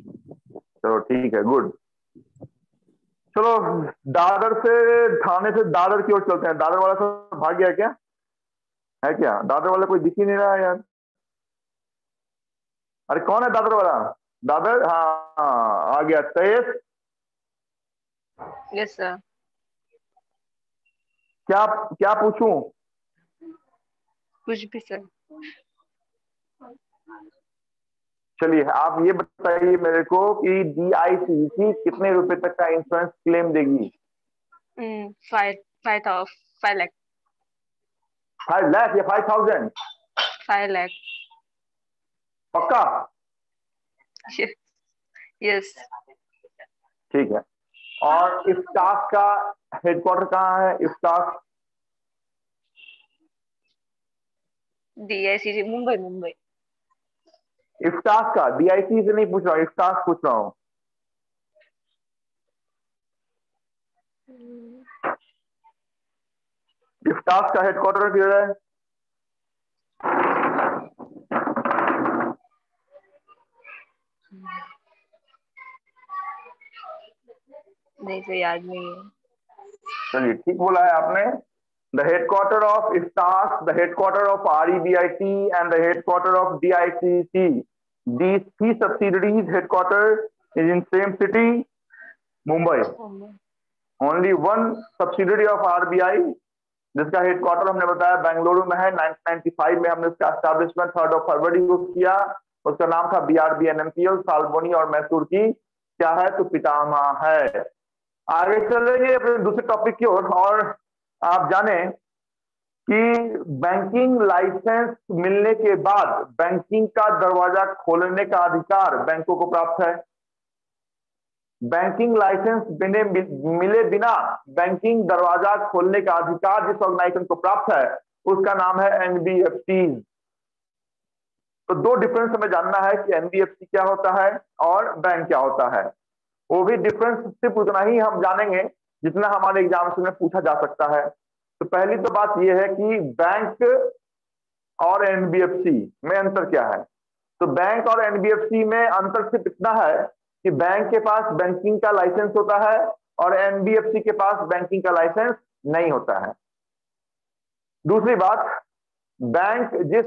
चलो ठीक है, गुड। चलो दादर से, थाने से दादर की ओर चलते हैं। दादर वाला सब भाग गया क्या? है क्या दादर वाला? कोई दिख ही नहीं रहा है यार। अरे कौन है दादर वाला? दादर, हाँ हाँ, आ गया तेज। Yes sir. क्या क्या पूछूं? कुछ भी सर। चलिए आप ये बताइए मेरे को कि डीआईसीसी कितने रुपए तक का इंश्योरेंस क्लेम देगी? 5 लाख। 5 लाख या 5,000? 5 लाख। पक्का? यस। ठीक है। और इफ्तास का हेडक्वार्टर कहाँ है? इफ्तास? डीआईसीसी मुंबई। इफ्तास का, डीआईसी से नहीं पूछ रहा हूँ, इफ्तास पूछ रहा हूँ। इफ्तास का हेडक्वार्टर किधर है? नहीं तो याद नहीं है। चलिए ठीक बोला है आपने। The headquarter of IFTAS, the headquarter of REBIT and the headquarter of DICC. These three subsidiaries headquarter is in same city, Mumbai. Only one subsidiary of RBI जिसका हेडक्वार्टर हमने बताया बेंगलुरु में है। 1995 में हमने उसका एस्टैब्लिशमेंट 3 फरवरी को किया। उसका नाम था BRB NMPL। साल्बोनी और मैसूर की क्या है तो पितामह है। आगे चलेंगे अपने दूसरे टॉपिक की ओर। और आप जाने कि बैंकिंग लाइसेंस मिलने के बाद बैंकिंग का दरवाजा खोलने का अधिकार बैंकों को प्राप्त है। बैंकिंग लाइसेंस मिले बिना बैंकिंग दरवाजा खोलने का अधिकार जिस ऑर्गेनाइजेशन को प्राप्त है उसका नाम है NBFC। तो दो डिफरेंस हमें जानना है कि NBFC क्या होता है और बैंक क्या होता है। वो भी डिफरेंस सिर्फ उतना ही हम जानेंगे जितना हमारे एग्जाम में पूछा जा सकता है। तो पहली तो बात यह है कि बैंक और NBFC में अंतर क्या है। तो बैंक और NBFC में अंतर सिर्फ इतना है कि बैंक के पास बैंकिंग का लाइसेंस होता है और NBFC के पास बैंकिंग का लाइसेंस नहीं होता है। दूसरी बात, बैंक जिस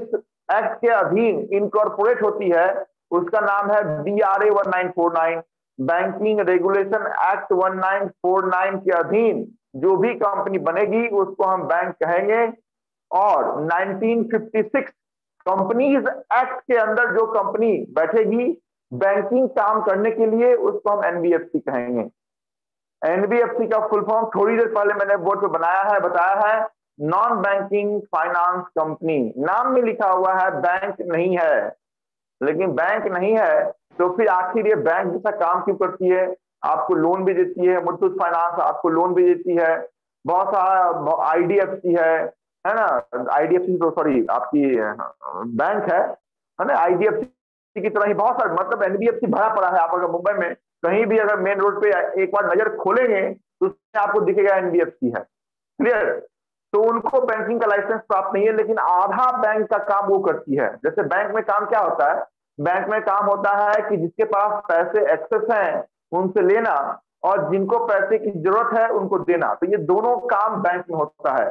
एक्ट के अधीन इनकॉर्पोरेट होती है उसका नाम है BRA 1949। बैंकिंग रेगुलेशन एक्ट 1949 के अधीन जो भी कंपनी बनेगी उसको हम बैंक कहेंगे। और 1956 कंपनीज एक्ट के अंदर जो कंपनी बैठेगी बैंकिंग काम करने के लिए उसको हम NBFC कहेंगे। NBFC का फुल फॉर्म थोड़ी देर पहले मैंने बोर्ड पे बताया है, नॉन बैंकिंग फाइनेंस कंपनी। नाम में लिखा हुआ है बैंक नहीं है, लेकिन बैंक नहीं है तो फिर आखिर ये बैंक जैसा काम क्यों करती है। आपको लोन भी देती है, मुथूट फाइनेंस आपको लोन भी देती है, बहुत सारा IDFC है ना। IDFC तो सॉरी आपकी बैंक है ना। IDFC की तरह ही बहुत सारे मतलब NBFC भरा पड़ा है। आप अगर मुंबई में कहीं भी अगर मेन रोड पे एक बार नजर खोलेंगे तो उसमें आपको दिखेगा NBFC है। क्लियर। तो उनको बैंकिंग का लाइसेंस प्राप्त नहीं है, लेकिन आधा बैंक का काम वो करती है। जैसे बैंक में काम क्या होता है, बैंक में काम होता है कि जिसके पास पैसे एक्सेस हैं उनसे लेना और जिनको पैसे की जरूरत है उनको देना। तो ये दोनों काम बैंक में होता है।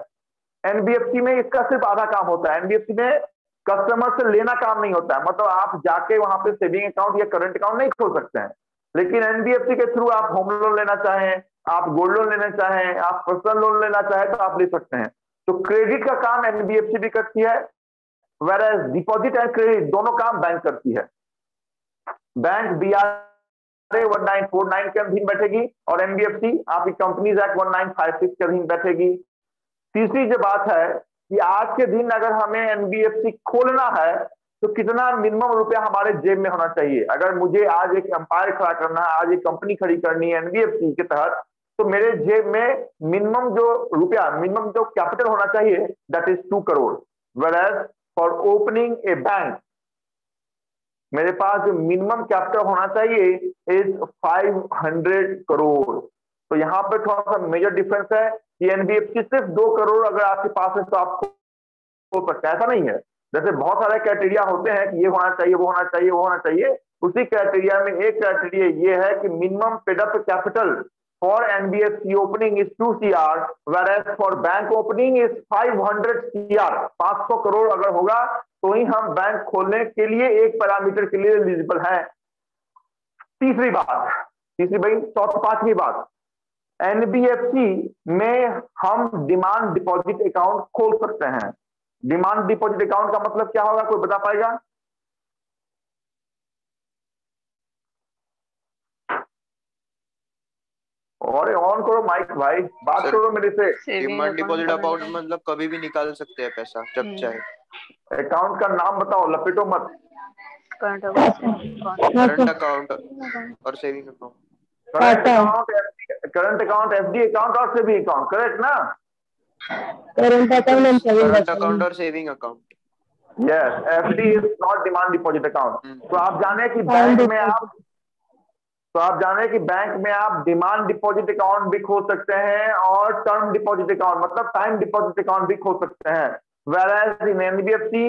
NBFC में इसका सिर्फ आधा काम होता है। NBFC में कस्टमर से लेना काम नहीं होता है, मतलब आप जाके वहां पे सेविंग अकाउंट या करंट अकाउंट नहीं खोल सकते हैं। लेकिन NBFC के थ्रू आप होम लोन लेना चाहें, आप गोल्ड लोन लेना चाहें, आप पर्सनल लोन लेना चाहें तो आप ले सकते हैं। तो क्रेडिट का काम NBFC भी करती है, whereas डिपॉजिट एंड क्रेडिट दोनों काम बैंक करती है। बैंक BRA 1949 के अधीन बैठेगी और NBFC आपकी कंपनीज एक्ट 1956 के अधीन बैठेगी। तीसरी जो बात है कि आज के दिन अगर हमें NBFC खोलना है तो कितना मिनिमम रुपया हमारे जेब में होना चाहिए। अगर मुझे आज एक एम्पायर खड़ा करना है, आज एक कंपनी खड़ी करनी है NBFC के तहत, तो मेरे जेब में मिनिमम जो कैपिटल होना चाहिए that is 2 crore. whereas for opening A bank मेरे पास जो मिनिमम कैपिटल होना चाहिए इज 500 करोड़। तो यहाँ पे थोड़ा सा मेजर डिफरेंस है कि NBFC सिर्फ 2 करोड़ अगर आपके पास है तो आपको हो सकता है, ऐसा नहीं है। जैसे बहुत सारे क्राइटेरिया होते हैं कि ये होना चाहिए, वो होना चाहिए, वो होना चाहिए। उसी क्राइटेरिया में एक क्राइटेरिया ये है कि minimum paid up capital for NBFC opening is 2 CR, whereas for bank opening is 500 CR। 500 crore अगर होगा तो ही हम बैंक खोलने के लिए एक पैरामीटर के लिए एलिजिबल है। तीसरी भाई पांचवी बात, NBFC में हम डिमांड डिपॉजिट अकाउंट खोल सकते हैं। डिमांड डिपॉजिट अकाउंट का मतलब क्या होगा, कोई बता पाएगा? और ऑन करो माइक भाई, बात करो मेरे से। डिमांड डिपॉजिट अकाउंट मतलब कभी भी निकाल सकते हैं पैसा जब चाहे। अकाउंट का नाम बताओ, लपेटो मत। करंट अकाउंट और saving account. Current account FD account और सेविंग अकाउंट, करेक्ट ना? करंट अकाउंट और saving account. Yes, FD is not demand deposit account. तो आप जाने कि बैंक में आप तो आप जाने कि बैंक में आप डिमांड डिपॉजिट अकाउंट भी खोल सकते हैं और टर्म डिपॉजिट अकाउंट मतलब टाइम डिपॉजिट अकाउंट भी खोल सकते हैं। whereas in NBFC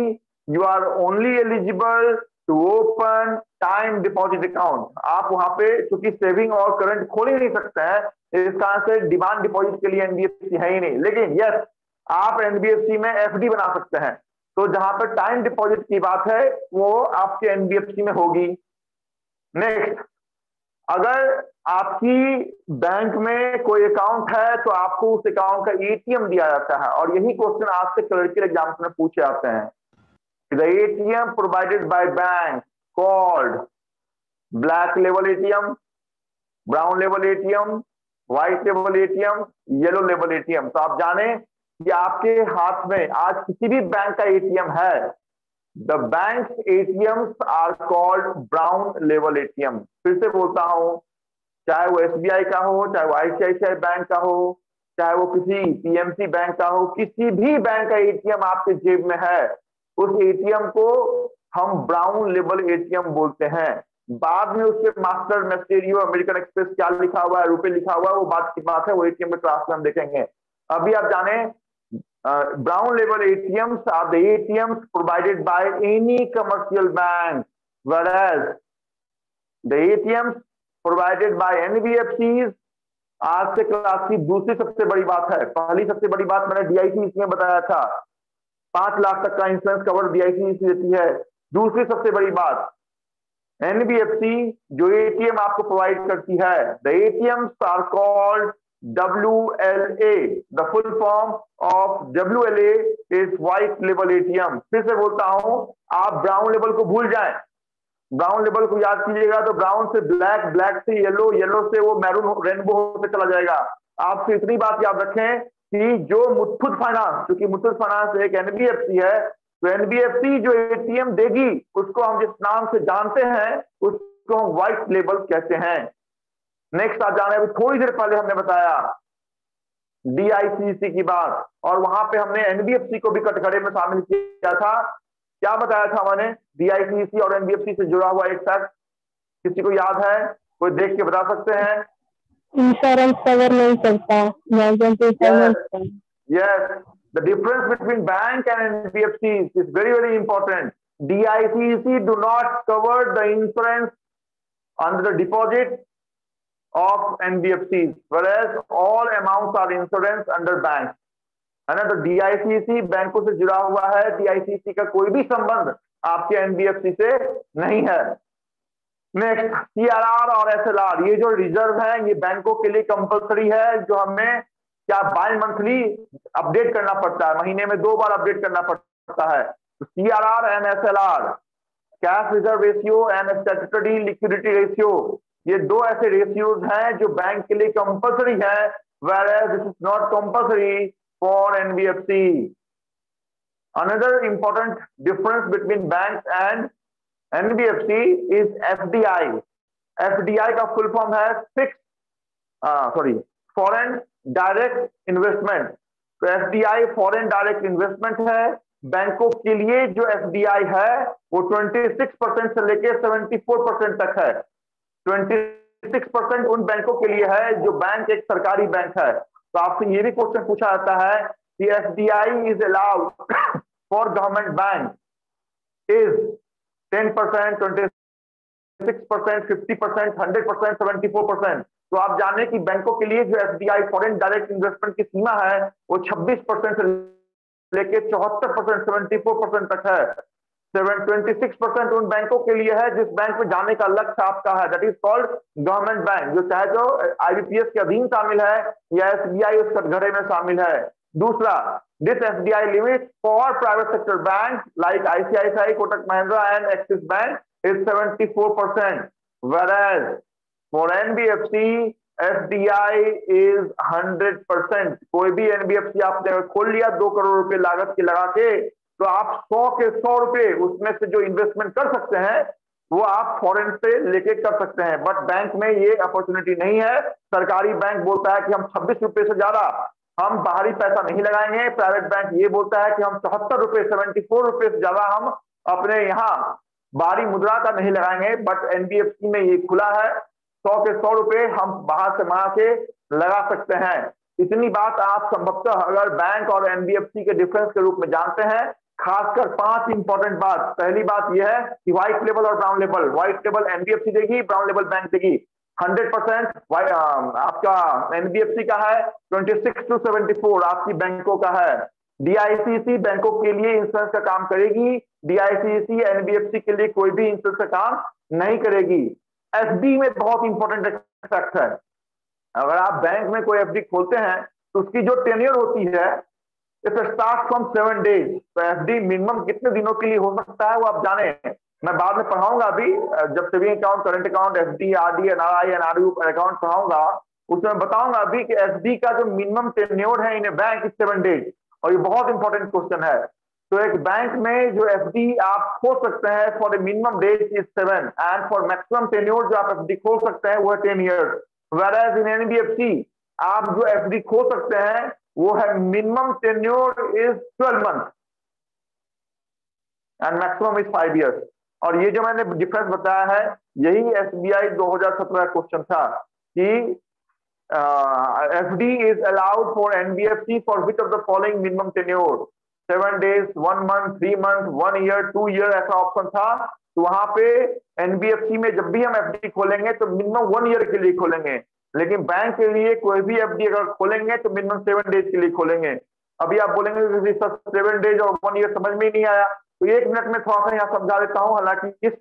you are only eligible to open time deposit account। आप वहां पे क्योंकि सेविंग और करंट खोल ही नहीं सकते हैं, इस कारण से डिमांड डिपॉजिट के लिए एनबीएफसी है ही नहीं। लेकिन यस, आप एनबीएफसी में एफडी बना सकते हैं। तो जहां पर टाइम डिपॉजिट की बात है वो आपके एनबीएफसी में होगी। नेक्स्ट, अगर आपकी बैंक में कोई अकाउंट है तो आपको उस अकाउंट का एटीएम दिया जाता है, और यही क्वेश्चन आज से क्लर्कल एग्जाम में पूछे जाते हैं। The ATM provided by bank called black level ATM, brown level ATM, white level ATM, yellow level ATM. तो आप जाने कि आपके हाथ में आज किसी भी बैंक का एटीएम है, the bank ATMs are called brown level ATM. फिर से बोलता हूं, चाहे वो SBI का हो, चाहे वो ICICI बैंक का हो, चाहे वो किसी PMC बैंक का हो, किसी भी बैंक का एटीएम आपके जेब में है, उस एटीएम को हम ब्राउन लेवल एटीएम बोलते हैं। बाद में उसके मास्टर, मैस्टेरियो, अमेरिकन एक्सप्रेस क्या लिखा हुआ है, रुपए लिखा हुआ है, वो बात की बात है, वो एटीएम में क्लास में हम देखेंगे। अभी आप जाने brown label ATMs are the ATMs provided by any commercial bank, whereas the ATMs provided by NBFCs आज से क्लास की दूसरी सबसे बड़ी बात है। पहली सबसे बड़ी बात मैंने DIC इसमें बताया था, 5 लाख तक का इंश्योरेंस कवर DIC देती है। दूसरी सबसे बड़ी बात, NBFC जो ATM आपको प्रोवाइड करती है, the ATMs are called WLA। the full form of WLA is white label ATM। फिर से बोलता हूं, आप ब्राउन लेवल को भूल जाएं, ब्राउन लेवल को याद कीजिएगा तो ब्राउन से ब्लैक, ब्लैक से येलो, येलो से वो मैरून रेनबो होते चला जाएगा। आपसे इतनी बात याद रखें कि जो मुथूट फाइनेंस, क्योंकि मुथूट फाइनेंस एक NBFC है, तो NBFC जो ATM देगी उसको हम जिस नाम से जानते हैं उसको हम व्हाइट लेबल कहते हैं। नेक्स्ट आप जाने, अभी थोड़ी देर पहले हमने बताया DICC की बात, और वहां पे हमने NBFC को भी कटघरे में शामिल किया था। क्या बताया था मैंने DICC और NBFC से जुड़ा हुआ एक फैक्ट, किसी को याद है? कोई देख के बता सकते हैं? इंश्योरेंस कवर नहीं करता, yes, the difference between bank and NBFC is very very important। DICC do not cover the insurance under the deposit of NBFCs, whereas all amounts are insurance under banks, है ना। तो DICC बैंकों से जुड़ा हुआ है, DICC का कोई भी संबंध आपके NBFC से नहीं है। नेक्स्ट, CRR और SLR, ये जो रिजर्व है ये बैंकों के लिए कंपलसरी है, जो हमें क्या बाय मंथली अपडेट करना पड़ता है, महीने में 2 बार अपडेट करना पड़ता है। तो CRR and SLR, cash reserve ratio and statutory liquidity ratio, ये 2 ऐसे रेशियोज हैं जो बैंक के लिए कंपलसरी है, whereas this is not compulsory for NBFC। Another important difference between banks and NBFC is FDI। FDI का फुल फॉर्म है फॉरेन डायरेक्ट इन्वेस्टमेंट। तो FDI फॉरेन डायरेक्ट इन्वेस्टमेंट है। बैंकों के लिए जो FDI है वो 26% से लेकर 74% तक है। 26% उन बैंकों के लिए है जो बैंक एक सरकारी बैंक है। तो आपसे ये भी क्वेश्चन पूछा जाता है कि FDI is allowed for government bank is 10%, 26%, 50%, 100%, 74%। तो आप जाने कि बैंकों के लिए जो FDI फॉरेन डायरेक्ट इन्वेस्टमेंट की सीमा है वो 26% से लेके 74%, 74% तक है। 26% उन बैंकों के लिए है जिस बैंक में जाने का लक्ष्य आपका है, that is called government bank, जो चाहे तो IBPS के अधीन शामिल है या SBI उस कटघरे में शामिल है। दूसरा, this FDI limit for private sector bank like ICICI, Kotak Mahindra and axis bank is 74%, whereas for NBFC FDI is 100%। कोई भी NBFC आपने खोल लिया 2 करोड़ रुपए लागत की लगा के, तो आप 100 के 100 रुपए उसमें से जो इन्वेस्टमेंट कर सकते हैं वो आप फॉरेन से लेके कर सकते हैं। बट बैंक में ये अपॉर्चुनिटी नहीं है। सरकारी बैंक बोलता है कि हम 26 रुपए से ज्यादा हम बाहरी पैसा नहीं लगाएंगे। प्राइवेट बैंक ये बोलता है कि हम 74 रुपए, 74 रुपए से ज्यादा हम अपने यहाँ बाहरी मुद्रा का नहीं लगाएंगे। बट NBFC में ये खुला है 100 के 100 रुपए हम बाहर से मंगा के लगा सकते हैं। इतनी बात आप संभवतः अगर बैंक और एनबीएफसी के डिफरेंस के रूप में जानते हैं। खासकर 5 इंपॉर्टेंट बात। पहली बात यह है कि व्हाइट लेवल और brown level. White level NBFC देगी, ब्राउन लेवल बैंक देगी। 100% आपका एनबीएफसी का है, 26 to 74 आपकी बैंकों का है। डीआईसीसी बैंकों के लिए इंश्योरेंस का काम करेगी, डीआईसीसी एनबीएफसी के लिए कोई भी इंश्योरेंस का काम नहीं करेगी। एफडी में बहुत इंपॉर्टेंट फैक्ट है। अगर आप बैंक में कोई एफडी खोलते हैं तो उसकी जो टेन्योर होती है इट स्टार्ट फ्रॉम 7 डेज। तो एफडी मिनिमम कितने दिनों के लिए हो सकता है वो आप जाने। मैं बाद में पढ़ाऊंगा, अभी जब saving account, current account, FD, RD, NRI, NRU account पढ़ाऊंगा उसमें बताऊंगा अभी कि एफडी का जो मिनिमम टेन्योर है इन ए बैंक इज 7 डेज। और ये बहुत इंपॉर्टेंट क्वेश्चन है। तो एक बैंक में जो एफडी आप खोल सकते हैं for the minimum days is 7 and for maximum tenure जो आप एफडी खोल सकते हैं वो है 10 ईयर्स। Whereas in NBFC आप जो एफडी खोल सकते हैं वो है minimum tenure is 12 month and maximum is 5 years. और ये जो मैंने डिफरेंस बताया है यही एसबीआई 2017 क्वेश्चन था कि FD is allowed for NBFC for which of the following minimum tenure. 7 days, 1 month, 3 month, 1 year, 2 year ऐसा ऑप्शन था। तो वहां पे एनबीएफसी में जब भी हम एफडी खोलेंगे तो मिनिमम 1 ईयर के लिए खोलेंगे, लेकिन बैंक के लिए कोई भी एफडी अगर खोलेंगे तो मिनिमम 7 डेज के लिए खोलेंगे। अभी आप बोलेंगे 7 डेज और 1 ईयर समझ में ही नहीं आया, तो 1 मिनट में थोड़ा सा यहाँ समझा देता हूँ। हालांकि इस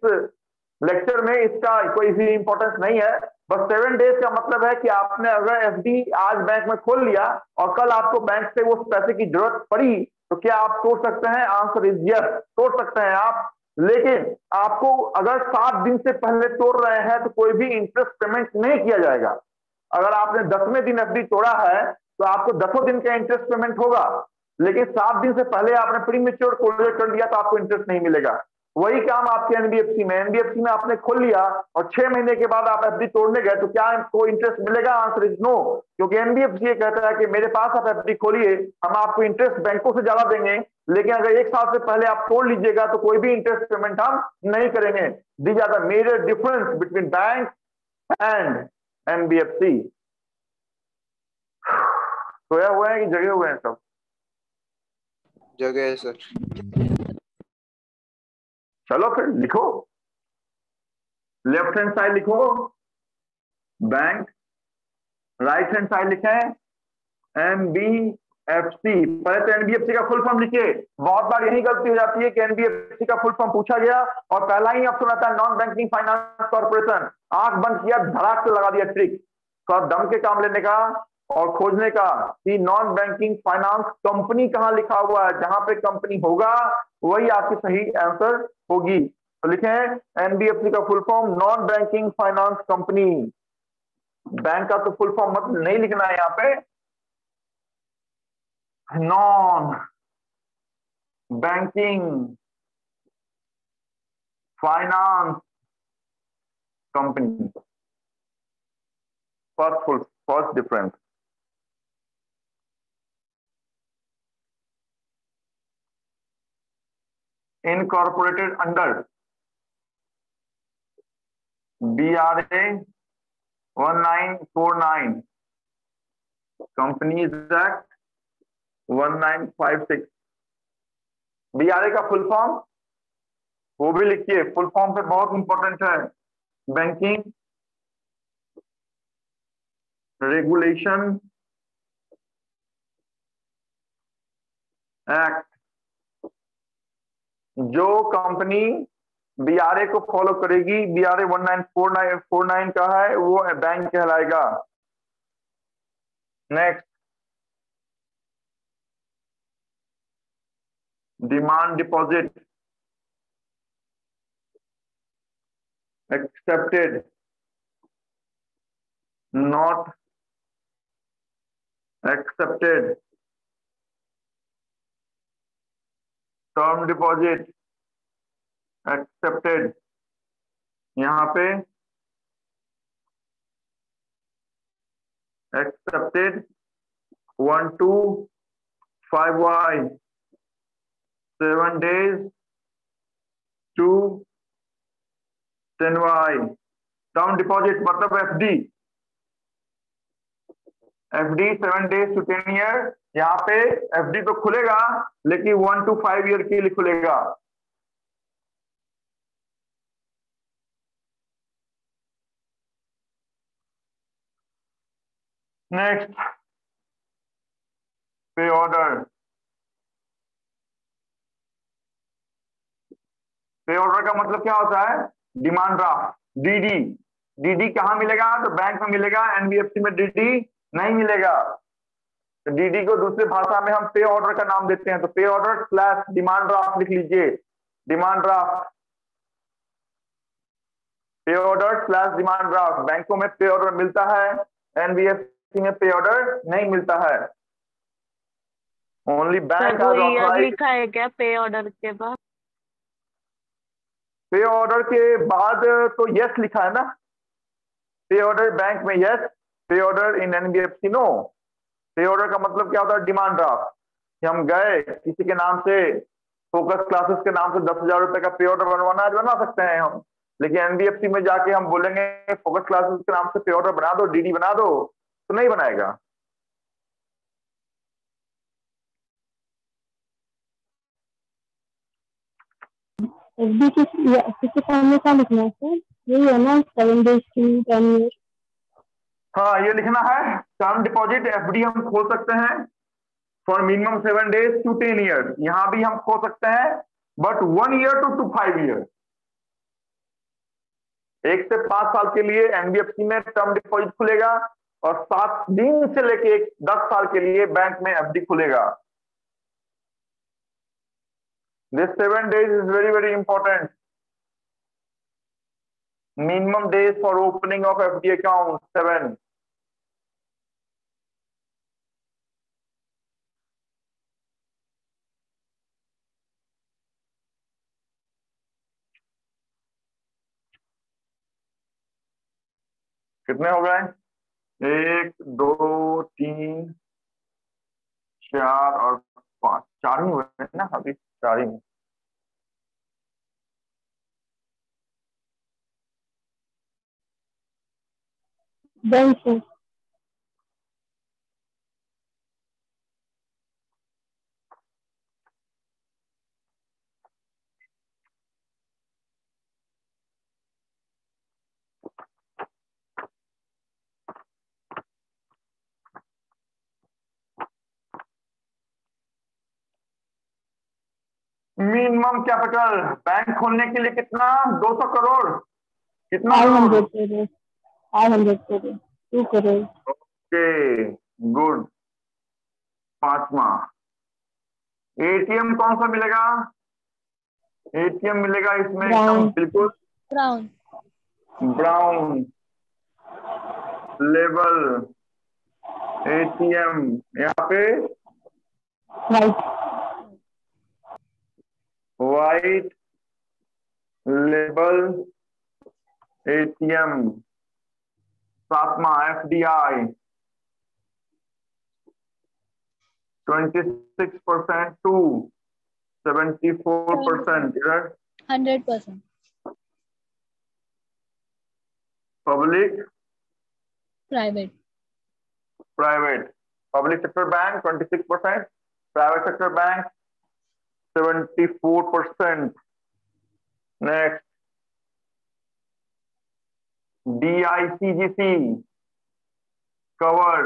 लेक्चर में इसका कोई भी इंपॉर्टेंस नहीं है। बस 7 डेज का मतलब है कि आपने अगर एफडी आज बैंक में खोल लिया और कल आपको बैंक से वो पैसे की जरूरत पड़ी तो क्या आप तोड़ सकते हैं? आंसर इज यस, तोड़ सकते हैं आप। लेकिन आपको अगर 7 दिन से पहले तोड़ रहे हैं तो कोई भी इंटरेस्ट पेमेंट नहीं किया जाएगा। अगर आपने 10वें दिन एफडी तोड़ा है तो आपको 10 दिन का इंटरेस्ट पेमेंट होगा, लेकिन 7 दिन से पहले आपने प्री मैच्योर क्लोजर कर लिया तो आपको इंटरेस्ट नहीं मिलेगा। वही काम आपके एनबीएफसी में। एनबीएफसी में आपने खोल लिया और 6 महीने के बाद आप एफडी तोड़ने गए तो क्या आपको इंटरेस्ट मिलेगा? आंसर इज नो, क्योंकि एनबीएफसी ये कहता है कि मेरे पास आप एफडी खोलिए, हम आपको इंटरेस्ट बैंकों से ज्यादा देंगे, लेकिन अगर 1 साल से पहले आप तोड़ लीजिएगा तो कोई भी इंटरेस्ट पेमेंट हम नहीं करेंगे। These are the major difference between bank and NBFC. सोया हुआ है कि जगे हुए हैं सब? जगह है सर। चलो फिर लिखो, लेफ्ट हैंड साइड लिखो बैंक, राइट हैंड साइड लिखें एनबीएफसी। पहले तो एनबीएफसी का फुल फॉर्म लिखिए। बहुत बार यही गलती हो जाती है कि एनबीएफसी का फुल फॉर्म पूछा गया और पहला ही ऑप्शन आता है नॉन बैंकिंग फाइनेंस कॉर्पोरेशन। आंख बंद किया, धड़ाक से लगा दिया ट्रिक। तो दम के काम लेने का और खोजने का कि नॉन बैंकिंग फाइनेंस कंपनी कहां लिखा हुआ है, जहां पे कंपनी होगा वही आपकी सही आंसर होगी। तो लिखें एनबीएफसी का full form non banking finance company. Bank का तो फुल फॉर्म मतलब नहीं लिखना है यहाँ पे, non banking finance company. First difference. Incorporated under BRA 1949, Companies Act 1956। BRA का फुल फॉर्म वो भी लिखिए, फुल फॉर्म पे बहुत इंपॉर्टेंट है। Banking regulation act. जो कंपनी बीआरए को फॉलो करेगी, बीआरए 1949 का है, वो बैंक कहलाएगा। Next, demand deposit accepted not accepted. Term deposit accepted. यहां पे accepted 1 to 5Y, 7 days to 10Y, term deposit मतलब FD, FD 7 days to 10 year। यहाँ पे एफडी तो खुलेगा लेकिन 1 to 5 year के लिए खुलेगा। नेक्स्ट, पे ऑर्डर। पे ऑर्डर का मतलब क्या होता है? Demand draft, DD. डीडी कहाँ मिलेगा? तो बैंक में मिलेगा, एनबीएफसी में डीडी नहीं मिलेगा। तो डीडी को दूसरी भाषा में हम पे ऑर्डर का नाम देते हैं। तो पे ऑर्डर स्लैश डिमांड ड्राफ्ट लिख लीजिए। डिमांड ड्राफ्ट, पे ऑर्डर स्लैश डिमांड ड्राफ्ट। बैंकों में पे ऑर्डर मिलता है, एनबीएफसी में पे ऑर्डर नहीं मिलता है। ओनली बैंक सर वही अब लिखा है क्या पे ऑर्डर के बाद? पे ऑर्डर के बाद तो यस लिखा है ना। पे ऑर्डर बैंक में यस, पे ऑर्डर इन एनबीएफसी नो। पे ऑर्डर का मतलब क्या होता है? Demand draft. कि हम गए किसी के नाम से, फोकस क्लासेस के नाम से 10,000 रुपए का पे ऑर्डर बनवाना है, बना सकते हैं हम। लेकिन एनबीएफसी में जाके हम बोलेंगे फोकस क्लासेस के नाम से पे ऑर्डर बना दो, डीडी बना दो, तो नहीं बनाएगा। एफडी किसी फॉर्म में क्या लिखना है सर? यही है ना, 7 days to 10 years। हाँ, ये लिखना है। टर्म डिपॉजिट एफडी हम खोल सकते हैं for minimum 7 days to 10 years। यहां भी हम खोल सकते हैं बट 1 year to 5 years। 1 से 5 साल के लिए एनबीएफसी में टर्म डिपॉजिट खुलेगा और 7 दिन से लेके 10 साल के लिए बैंक में एफडी खुलेगा। This 7 days is very, very important. Minimum days for opening of FD account 7. कितने हो गए? 1 2 3 4 और 5, 4 ही हुए ना अभी, 4 ही। Done sir. Minimum capital bank खोलने के लिए कितना? 200 करोड़। कितना? 500 करोड़। 500 करोड़, 2 करोड़। Okay, good. 5वां, एटीएम कौन सा मिलेगा? एटीएम मिलेगा इसमें एकदम बिल्कुल ब्राउन, ब्राउन लेबल एटीएम। यहाँ पे वाइट लेबल एटीएम। 7वां, एफडीआई 26% to 74%। इधर 100%। Public private, private. Public sector bank 26%, private sector bank 74%। Next, DICGC cover.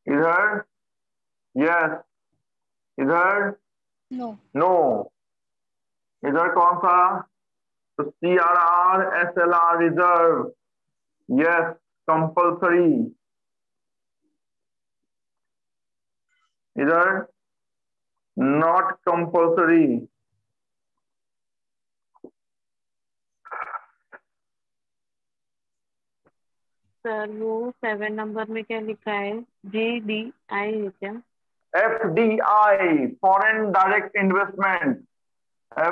इधर यस, इधर नो, नो। इधर कौन सा? तो CRR SLR reserve yes, compulsory. इधर नॉट कंपल्सरी। सर वो 7 नंबर में क्या लिखा है? GDI है क्या? FDI foreign direct investment,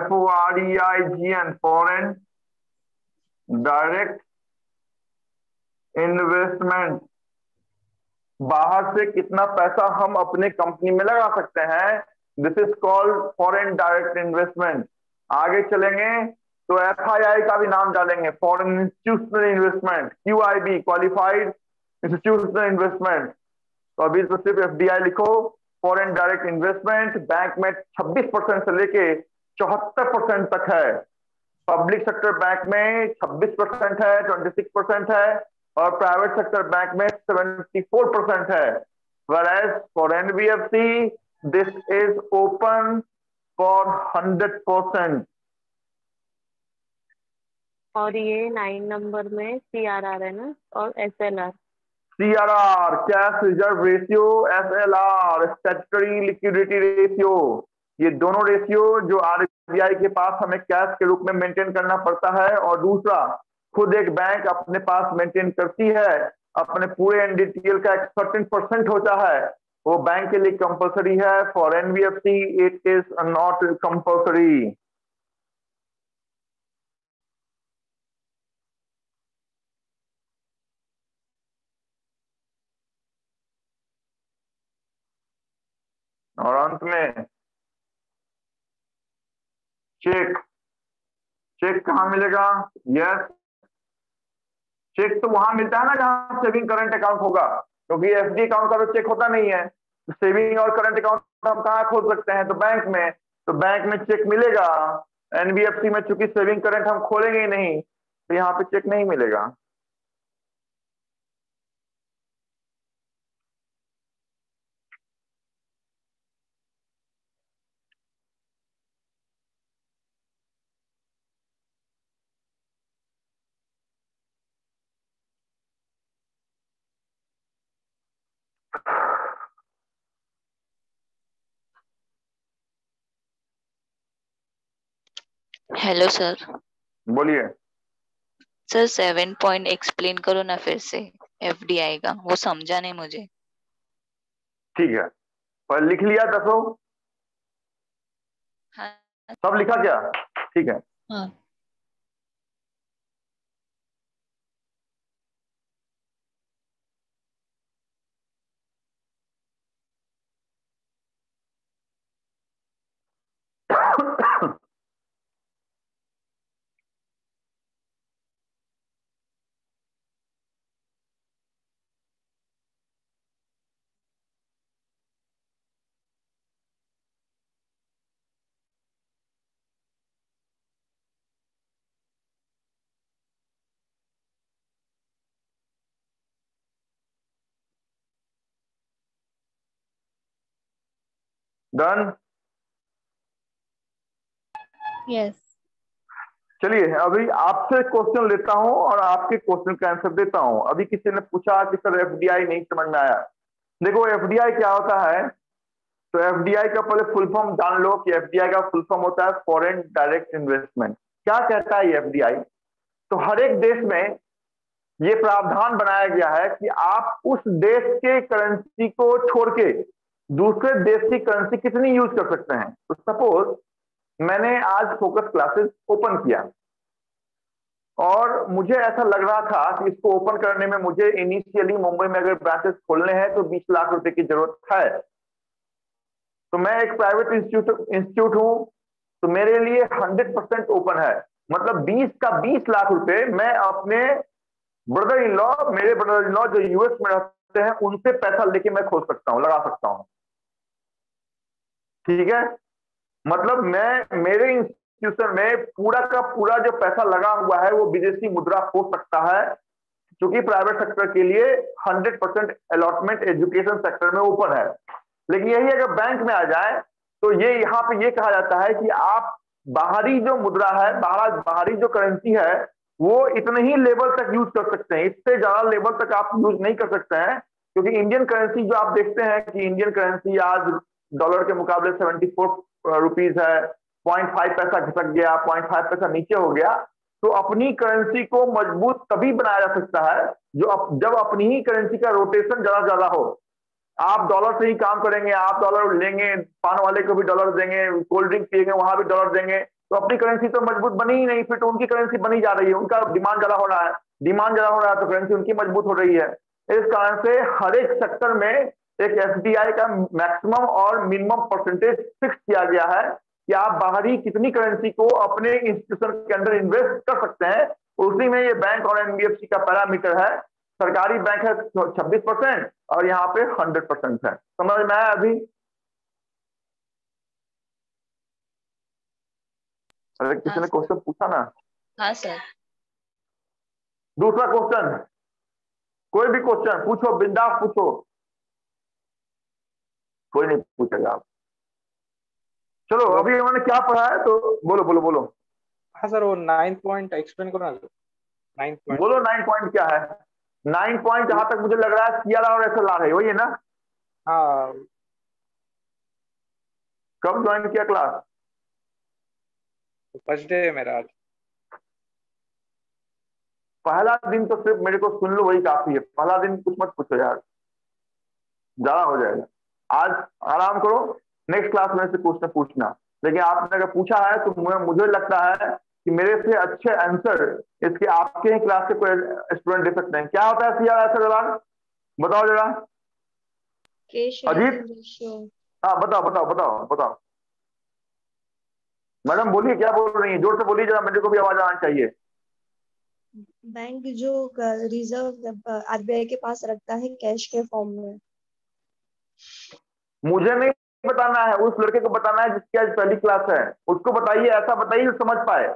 FOREIGN foreign direct investment. बाहर से कितना पैसा हम अपने कंपनी में लगा सकते हैं, this is called foreign direct investment. आगे चलेंगे तो FII का भी नाम डालेंगे, foreign institutional investment, QIB qualified institutional investment. तो अभी तो सिर्फ FDI लिखो। फॉरेन डायरेक्ट इन्वेस्टमेंट बैंक में 26% से लेके 74% तक है। पब्लिक सेक्टर बैंक में 26% है, 26% है, और प्राइवेट सेक्टर बैंक में 74% है। Whereas for NBFC this is open for 100%। और ये 9 नंबर में CRR है ना, और SLR। CRR cash reserve ratio, SLR statutory liquidity ratio, ये दोनों रेशियो जो RBI के पास हमें कैश के रूप में मेंटेन करना पड़ता है, और दूसरा खुद एक बैंक अपने पास मेंटेन करती है, अपने पूरे NDTL का एक सर्टेन % होता है, वो बैंक के लिए कंपलसरी है। For NBFC it is not compulsory. और अंत में चेक। चेक कहाँ मिलेगा? यस, चेक तो वहां मिलता है ना जहां सेविंग करंट अकाउंट होगा, क्योंकि FD अकाउंट का तो चेक होता नहीं है। सेविंग और करंट अकाउंट हम कहाँ खोल सकते हैं? तो बैंक में। तो बैंक में चेक मिलेगा। NBFC में चूंकि सेविंग करंट हम खोलेंगे ही नहीं, तो यहाँ पे चेक नहीं मिलेगा। Hello sir. बोलिए। सर 7 पॉइंट एक्सप्लेन करो ना फिर से, FDI का, वो समझा नहीं मुझे। ठीक है, पर लिख लिया 10? हाँ सब लिखा क्या? ठीक है। हाँ। डन। यस। चलिए अभी आपसे क्वेश्चन लेता हूं और आपके क्वेश्चन का आंसर देता हूं। अभी किसी ने पूछा कि सर FDI नहीं समझ में आया। देखो FDI क्या होता है, तो FDI का पहले फुल फॉर्म जान लो कि FDI का फुल फॉर्म होता है फॉरेन डायरेक्ट इन्वेस्टमेंट। क्या कहता है ये FDI? तो हर एक देश में ये प्रावधान बनाया गया है कि आप उस देश के करेंसी को छोड़ के दूसरे देश की करेंसी कितनी यूज कर सकते हैं। तो सपोज मैंने आज फोकस क्लासेस ओपन किया और मुझे ऐसा लग रहा था कि इसको ओपन करने में मुझे इनिशियली मुंबई में अगर ब्रांचेस खोलने हैं तो 20 लाख रुपए की जरूरत है। तो मैं एक प्राइवेट इंस्टीट्यूट हूं, तो मेरे लिए 100% ओपन है। मतलब 20 का 20 लाख रुपए मैं अपने ब्रदर इन लॉ, मेरे ब्रदर इन लॉ जो US में रहते हैं, उनसे पैसा लेके मैं खोल सकता हूं, लगा सकता हूं। ठीक है, मतलब मैं मेरे इंस्टीट्यूशन में पूरा का पूरा जो पैसा लगा हुआ है वो विदेशी मुद्रा हो सकता है, क्योंकि प्राइवेट सेक्टर के लिए 100% अलॉटमेंट एजुकेशन सेक्टर में ओपन है। लेकिन यही अगर बैंक में आ जाए तो ये यहाँ पे ये कहा जाता है कि आप बाहरी जो मुद्रा है, बाहरी जो करेंसी है, वो इतने ही लेवल तक यूज कर सकते हैं, इससे ज्यादा लेवल तक आप यूज नहीं कर सकते हैं। क्योंकि इंडियन करेंसी जो आप देखते हैं कि इंडियन करेंसी आज डॉलर के मुकाबले 74 रुपीज है, 0.5 पैसा घटक गया, 0.5 पैसा नीचे हो गया। तो अपनी करेंसी को मजबूत तभी बनाया जा सकता है जब अपनी ही करेंसी का रोटेशन ज्यादा हो। आप डॉलर से ही काम करेंगे, आप डॉलर लेंगे, पान वाले को भी डॉलर देंगे, कोल्ड ड्रिंक पिएंगे वहां भी डॉलर देंगे, तो अपनी करेंसी तो मजबूत बनी ही नहीं। फिर तो उनकी करेंसी बनी जा रही है, उनका डिमांड ज्यादा हो रहा है, तो करेंसी उनकी मजबूत हो रही है। इस कारण से हर एक सेक्टर में एक FDI का मैक्सिमम और मिनिमम परसेंटेज फिक्स किया गया है कि आप बाहरी कितनी करेंसी को अपने इंस्टीट्यूशन के अंदर इन्वेस्ट कर सकते हैं, उसी में ये बैंक और एनबीएफसी का पैरामीटर है। सरकारी बैंक है 26% और यहाँ पे 100% है। समझ में आया अभी? अरे किसी ने क्वेश्चन पूछा ना? हाँ सर। दूसरा क्वेश्चन, कोई भी क्वेश्चन पूछो, बिंदास पूछो, कोई नहीं पूछेगा आप। चलो अभी उन्होंने क्या पढ़ा है तो बोलो बोलो बोलो। हाँ सर, वो 9 पॉइंट एक्सप्लेन करो ना। 9 पॉइंट बोलो 9 पॉइंट क्या है? 9 पॉइंट जहां तक मुझे लग रहा है सीआरआर और एसएलआर है, वही है ना? हाँ। कब ज्वाइन किया क्लास? फर्स्ट डे है मेरा आज। पहला दिन तो सिर्फ मेरे को सुन लो, वही काफी है। पहला दिन कुछ मत पूछो यार, ज्यादा हो जाएगा। आज आराम करो, नेक्स्ट क्लास में से क्वेश्चन पूछना। लेकिन आपने अगर पूछा है तो मुझे लगता है कि मेरे से अच्छे आंसर इसके आपके ही क्लास के कोई स्टूडेंट दे सकते हैं। क्या होता है सीआरआर एसएलआर, बताओ जरा। अजीत, हाँ बताओ बताओ बताओ बताओ। मैडम बोलिए, क्या बोल रही है? जोर से बोलिए जरा, मेरे को भी आवाज आना चाहिए। बैंक जो रिजर्व आरबीआई के पास रखता है कैश के फॉर्म में। मुझे नहीं बताना है, उस लड़के को बताना है जिसकी आज पहली क्लास है। उसको बताइए, ऐसा बताइए समझ पाए,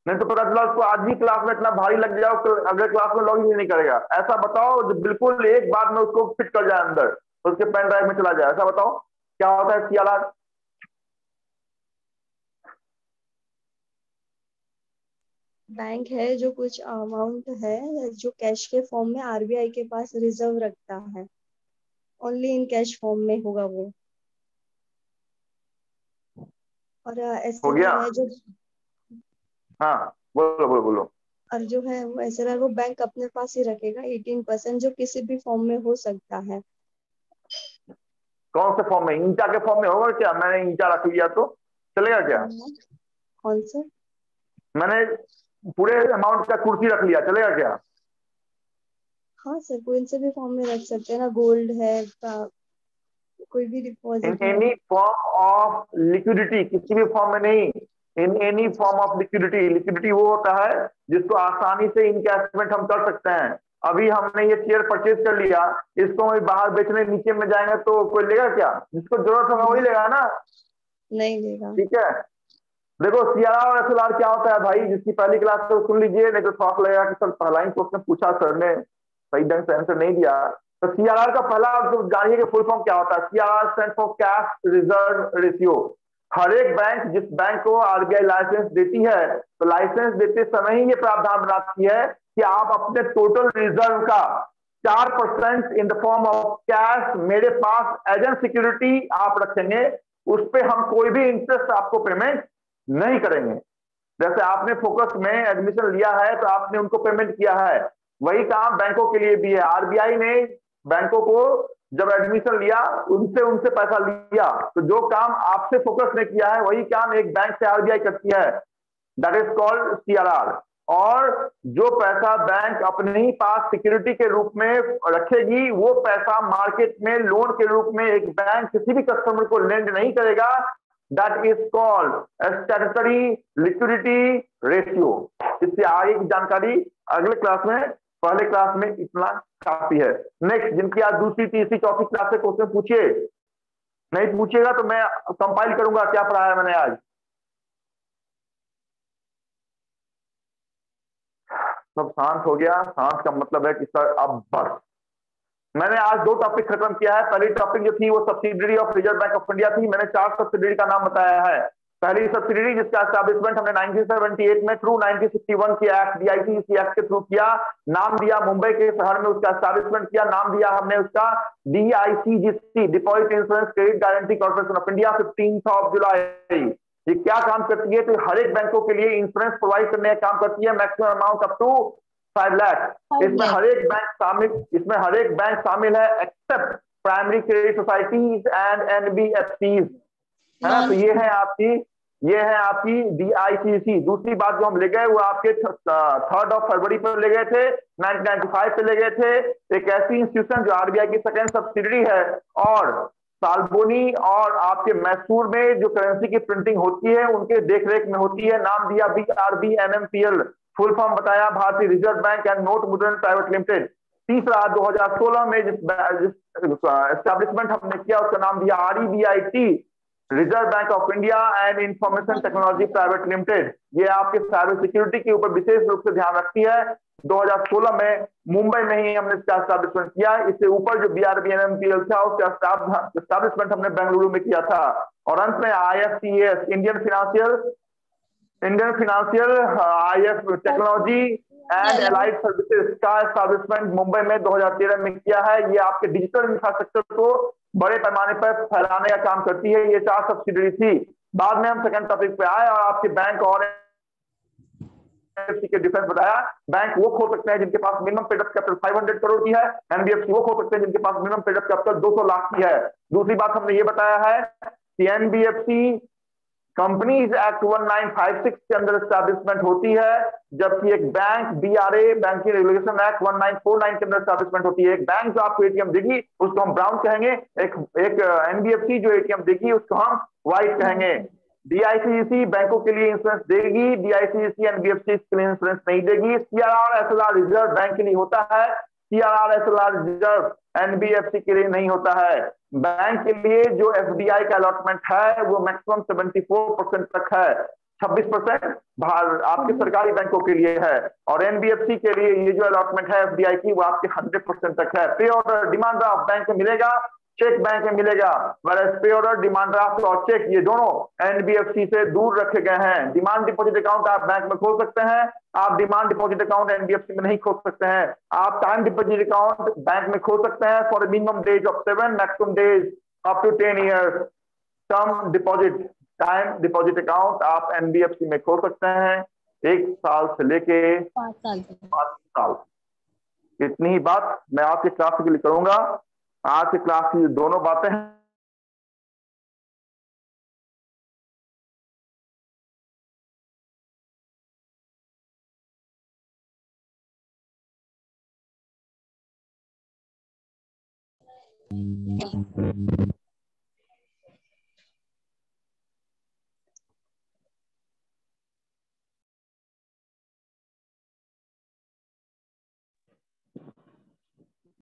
नहीं तो पता चला उसको आज ही क्लास में इतना भारी लग जाओ तो अगले क्लास में लॉग इन नहीं करेगा। ऐसा बताओ जो बिल्कुल एक बार में उसको फिट कर जाए अंदर, उसके पेन ड्राइव में चला जाए। ऐसा बताओ क्या होता है सीआरआर? बैंक है जो कुछ अमाउंट है जो कैश के फॉर्म में आरबीआई के पास रिजर्व रखता है, ओनली इन कैश फॉर्म में होगा वो। और हो गया? एसएलआर है जो, हाँ बोलो बोलो बोलो। और जो है वो एसएलआर वो बैंक अपने पास ही रखेगा 18%, जो किसी भी फॉर्म में हो सकता है। कौन से फॉर्म में? ईंटा के फॉर्म में होगा क्या? मैंने ईंटा रख लिया तो चलेगा क्या? कौन सा? मैंने पूरे अमाउंट का कुर्सी रख लिया, चलेगा क्या? हाँ सर, कोई से भी फॉर्म में रख सकते हैं ना। गोल्ड है, कोई भी इन डिपॉजिट एनी है। फॉर्म ऑफ लिक्विडिटी, किसी भी फॉर्म में नहीं, in any form of liquidity. Liquidity वो होता है जिसको आसानी से इनकैशमेंट हम कर सकते हैं। अभी हमने ये शेयर परचेज कर लिया, इसको हम बाहर बेचने नीचे में जाएंगे तो कोई लेगा क्या? जिसको जरूरत होगा वही लेगा ना? नहीं लेगा। ठीक है, देखो सीआरआर और एसएलआर क्या होता है भाई, जिसकी पहली क्लास है वो सुन लीजिए, नहीं तो थोड़ा लगेगा कि सर पहला ही क्वेश्चन पूछा सर ने, सही ढंग से आंसर नहीं दिया। तो सीआरआर का पहला तो जानिए कि फुल फॉर्म क्या होता है। CRR stand for cash reserve ratio. हर एक बैंक, जिस बैंक को आरबीआई लाइसेंस देती है, तो लाइसेंस देते समय ही ये प्रावधान बनाती है कि आप अपने टोटल रिजर्व का 4% in the form of cash मेरे पास एज एन सिक्योरिटी आप रखेंगे। उस पर हम कोई भी इंटरेस्ट आपको पेमेंट नहीं करेंगे। जैसे आपने फोकस में एडमिशन लिया है तो आपने उनको पेमेंट किया है, वही काम बैंकों के लिए भी है। आरबीआई ने बैंकों को जब एडमिशन लिया उनसे पैसा लिया, तो जो काम आपसे फोकस ने किया है वही काम एक बैंक से आरबीआई करती है, दैट इज कॉल्ड सीआरआर। और जो पैसा बैंक अपने ही पास सिक्योरिटी के रूप में रखेगी, वो पैसा मार्केट में लोन के रूप में एक बैंक किसी भी कस्टमर को लेंड नहीं करेगा। That is called statutory liquidity ratio. इससे आगे की जानकारी अगले क्लास में, पहले क्लास में इतना काफी है। नेक्स्ट, जिनकी आज दूसरी तीसरी चौथी क्लास से क्वेश्चन पूछिए, नहीं पूछिएगा तो मैं कंपाइल करूंगा क्या पढ़ाया मैंने आज। सब शांत हो गया? शांत का मतलब है कि सर अब बस। मैंने आज 2 टॉपिक खत्म किया है। पहली टॉपिक जो थी वो subsidiary of Reserve Bank of India थी। मैंने 4 सब्सिडरी का नाम बताया है। पहली सब्सिडरी जिसका एस्टैब्लिशमेंट हमने 1978 में थ्रू 1961 के एक्ट डीआईसी एक्ट के थ्रू किया, नाम दिया मुंबई के शहर में उसका एस्टैब्लिशमेंट किया, नाम दिया हमने उसका DICGC, deposit insurance credit guarantee corporation of India, 15 जुलाई। ये क्या काम करती है? तो हर एक बैंकों के लिए इंश्योरेंस प्रोवाइड करने का काम करती है, maximum amount up to 5 lakh. इसमें हर एक बैंक शामिल है except primary credit societies and NBFCs, है ना? तो ये है आपकी डीआईसीसी। दूसरी बात जो हम ले गए वो आपके 3 फरवरी पर ले गए थे, 1995 पे ले गए थे। एक ऐसी इंस्टीट्यूशन जो आरबीआई की सेकेंड सब्सिडरी है और सालबोनी और आपके मैसूर में जो करेंसी की प्रिंटिंग होती है उनके देखरेख में होती है। नाम दिया BRB NMPL, फुल फॉर्म बताया भारतीय रिजर्व बैंक एंड नोट मुद्रण प्राइवेट लिमिटेड। तीसरा 2016 में जिस एस्टेब्लिशमेंट हमने किया उसका नाम दिया REBIT, reserve Bank of India and information technology private limited. ये आपके साइबर सिक्योरिटी के ऊपर विशेष रूप से ध्यान रखती है। 2016 में मुंबई में ही हमने इसका एस्टैब्लिशमेंट किया। इससे ऊपर जो BRB NMPL था उसका एस्टैब्लिशमेंट हमने बेंगलुरु में किया था। और अंत में IFCS, Indian financial IF technology and allied services का एस्टैब्लिशमेंट मुंबई में 2013 में किया है। ये आपके डिजिटल इंफ्रास्ट्रक्चर को बड़े पैमाने पर फैलाने का काम करती है। ये 4 सब्सिडरी थी। बाद में हम सेकंड टॉपिक पे आए और आपके बैंक और के डिफरेंस बताया। बैंक वो खोल सकते हैं जिनके पास minimum paid up capital 500 crore की है। NBFC वो खोल सकते हैं जिनके पास minimum paid up capital 200 lakh की है। दूसरी बात हमने ये बताया है कि NBFC कंपनीज एक्ट 1956 के अंदर एस्टैब्लिशमेंट होती है, जबकि एक bank BRA, banking regulation act 1949 के अंदर एस्टैब्लिशमेंट होती है। एक बैंक जो आपको ATM देगी उसको हम ब्राउन कहेंगे, एक NBFC जो ATM देगी उसको हम व्हाइट कहेंगे। DICGC बैंकों के लिए इंश्योरेंस देगी, DICGC NBFC के लिए इंश्योरेंस नहीं देगी। CRR SLR रिजर्व बैंक के लिए होता है, CRR SLR रिजर्व NBFC के लिए नहीं होता है। बैंक के लिए जो FDI का अलॉटमेंट है वो मैक्सिमम 74% तक है, 26% आपके सरकारी बैंकों के लिए है। और NBFC के लिए ये जो अलॉटमेंट है FDI की वो आपके 100% तक है। पे ऑर्डर डिमांड ड्राफ्ट बैंक में मिलेगा, चेक बैंक में मिलेगा। पे ऑर्डर, डिमांड ड्राफ्ट और चेक ये दोनों NBFC से दूर रखे गए हैं। डिमांड डिपॉजिट अकाउंट आप बैंक में खोल सकते हैं, आप डिमांड डिपॉजिट अकाउंट NBFC में नहीं खोल सकते हैं। आप टाइम डिपॉजिट अकाउंट बैंक में खोल सकते हैं for minimum days of 7, maximum days up to 10 years. Term deposit, time deposit account आप NBFC में खोल सकते हैं 1 साल से लेके 5 साल। इतनी ही बात मैं आपके क्लास के लिए करूंगा। आज की क्लास की दोनों बातें हैं।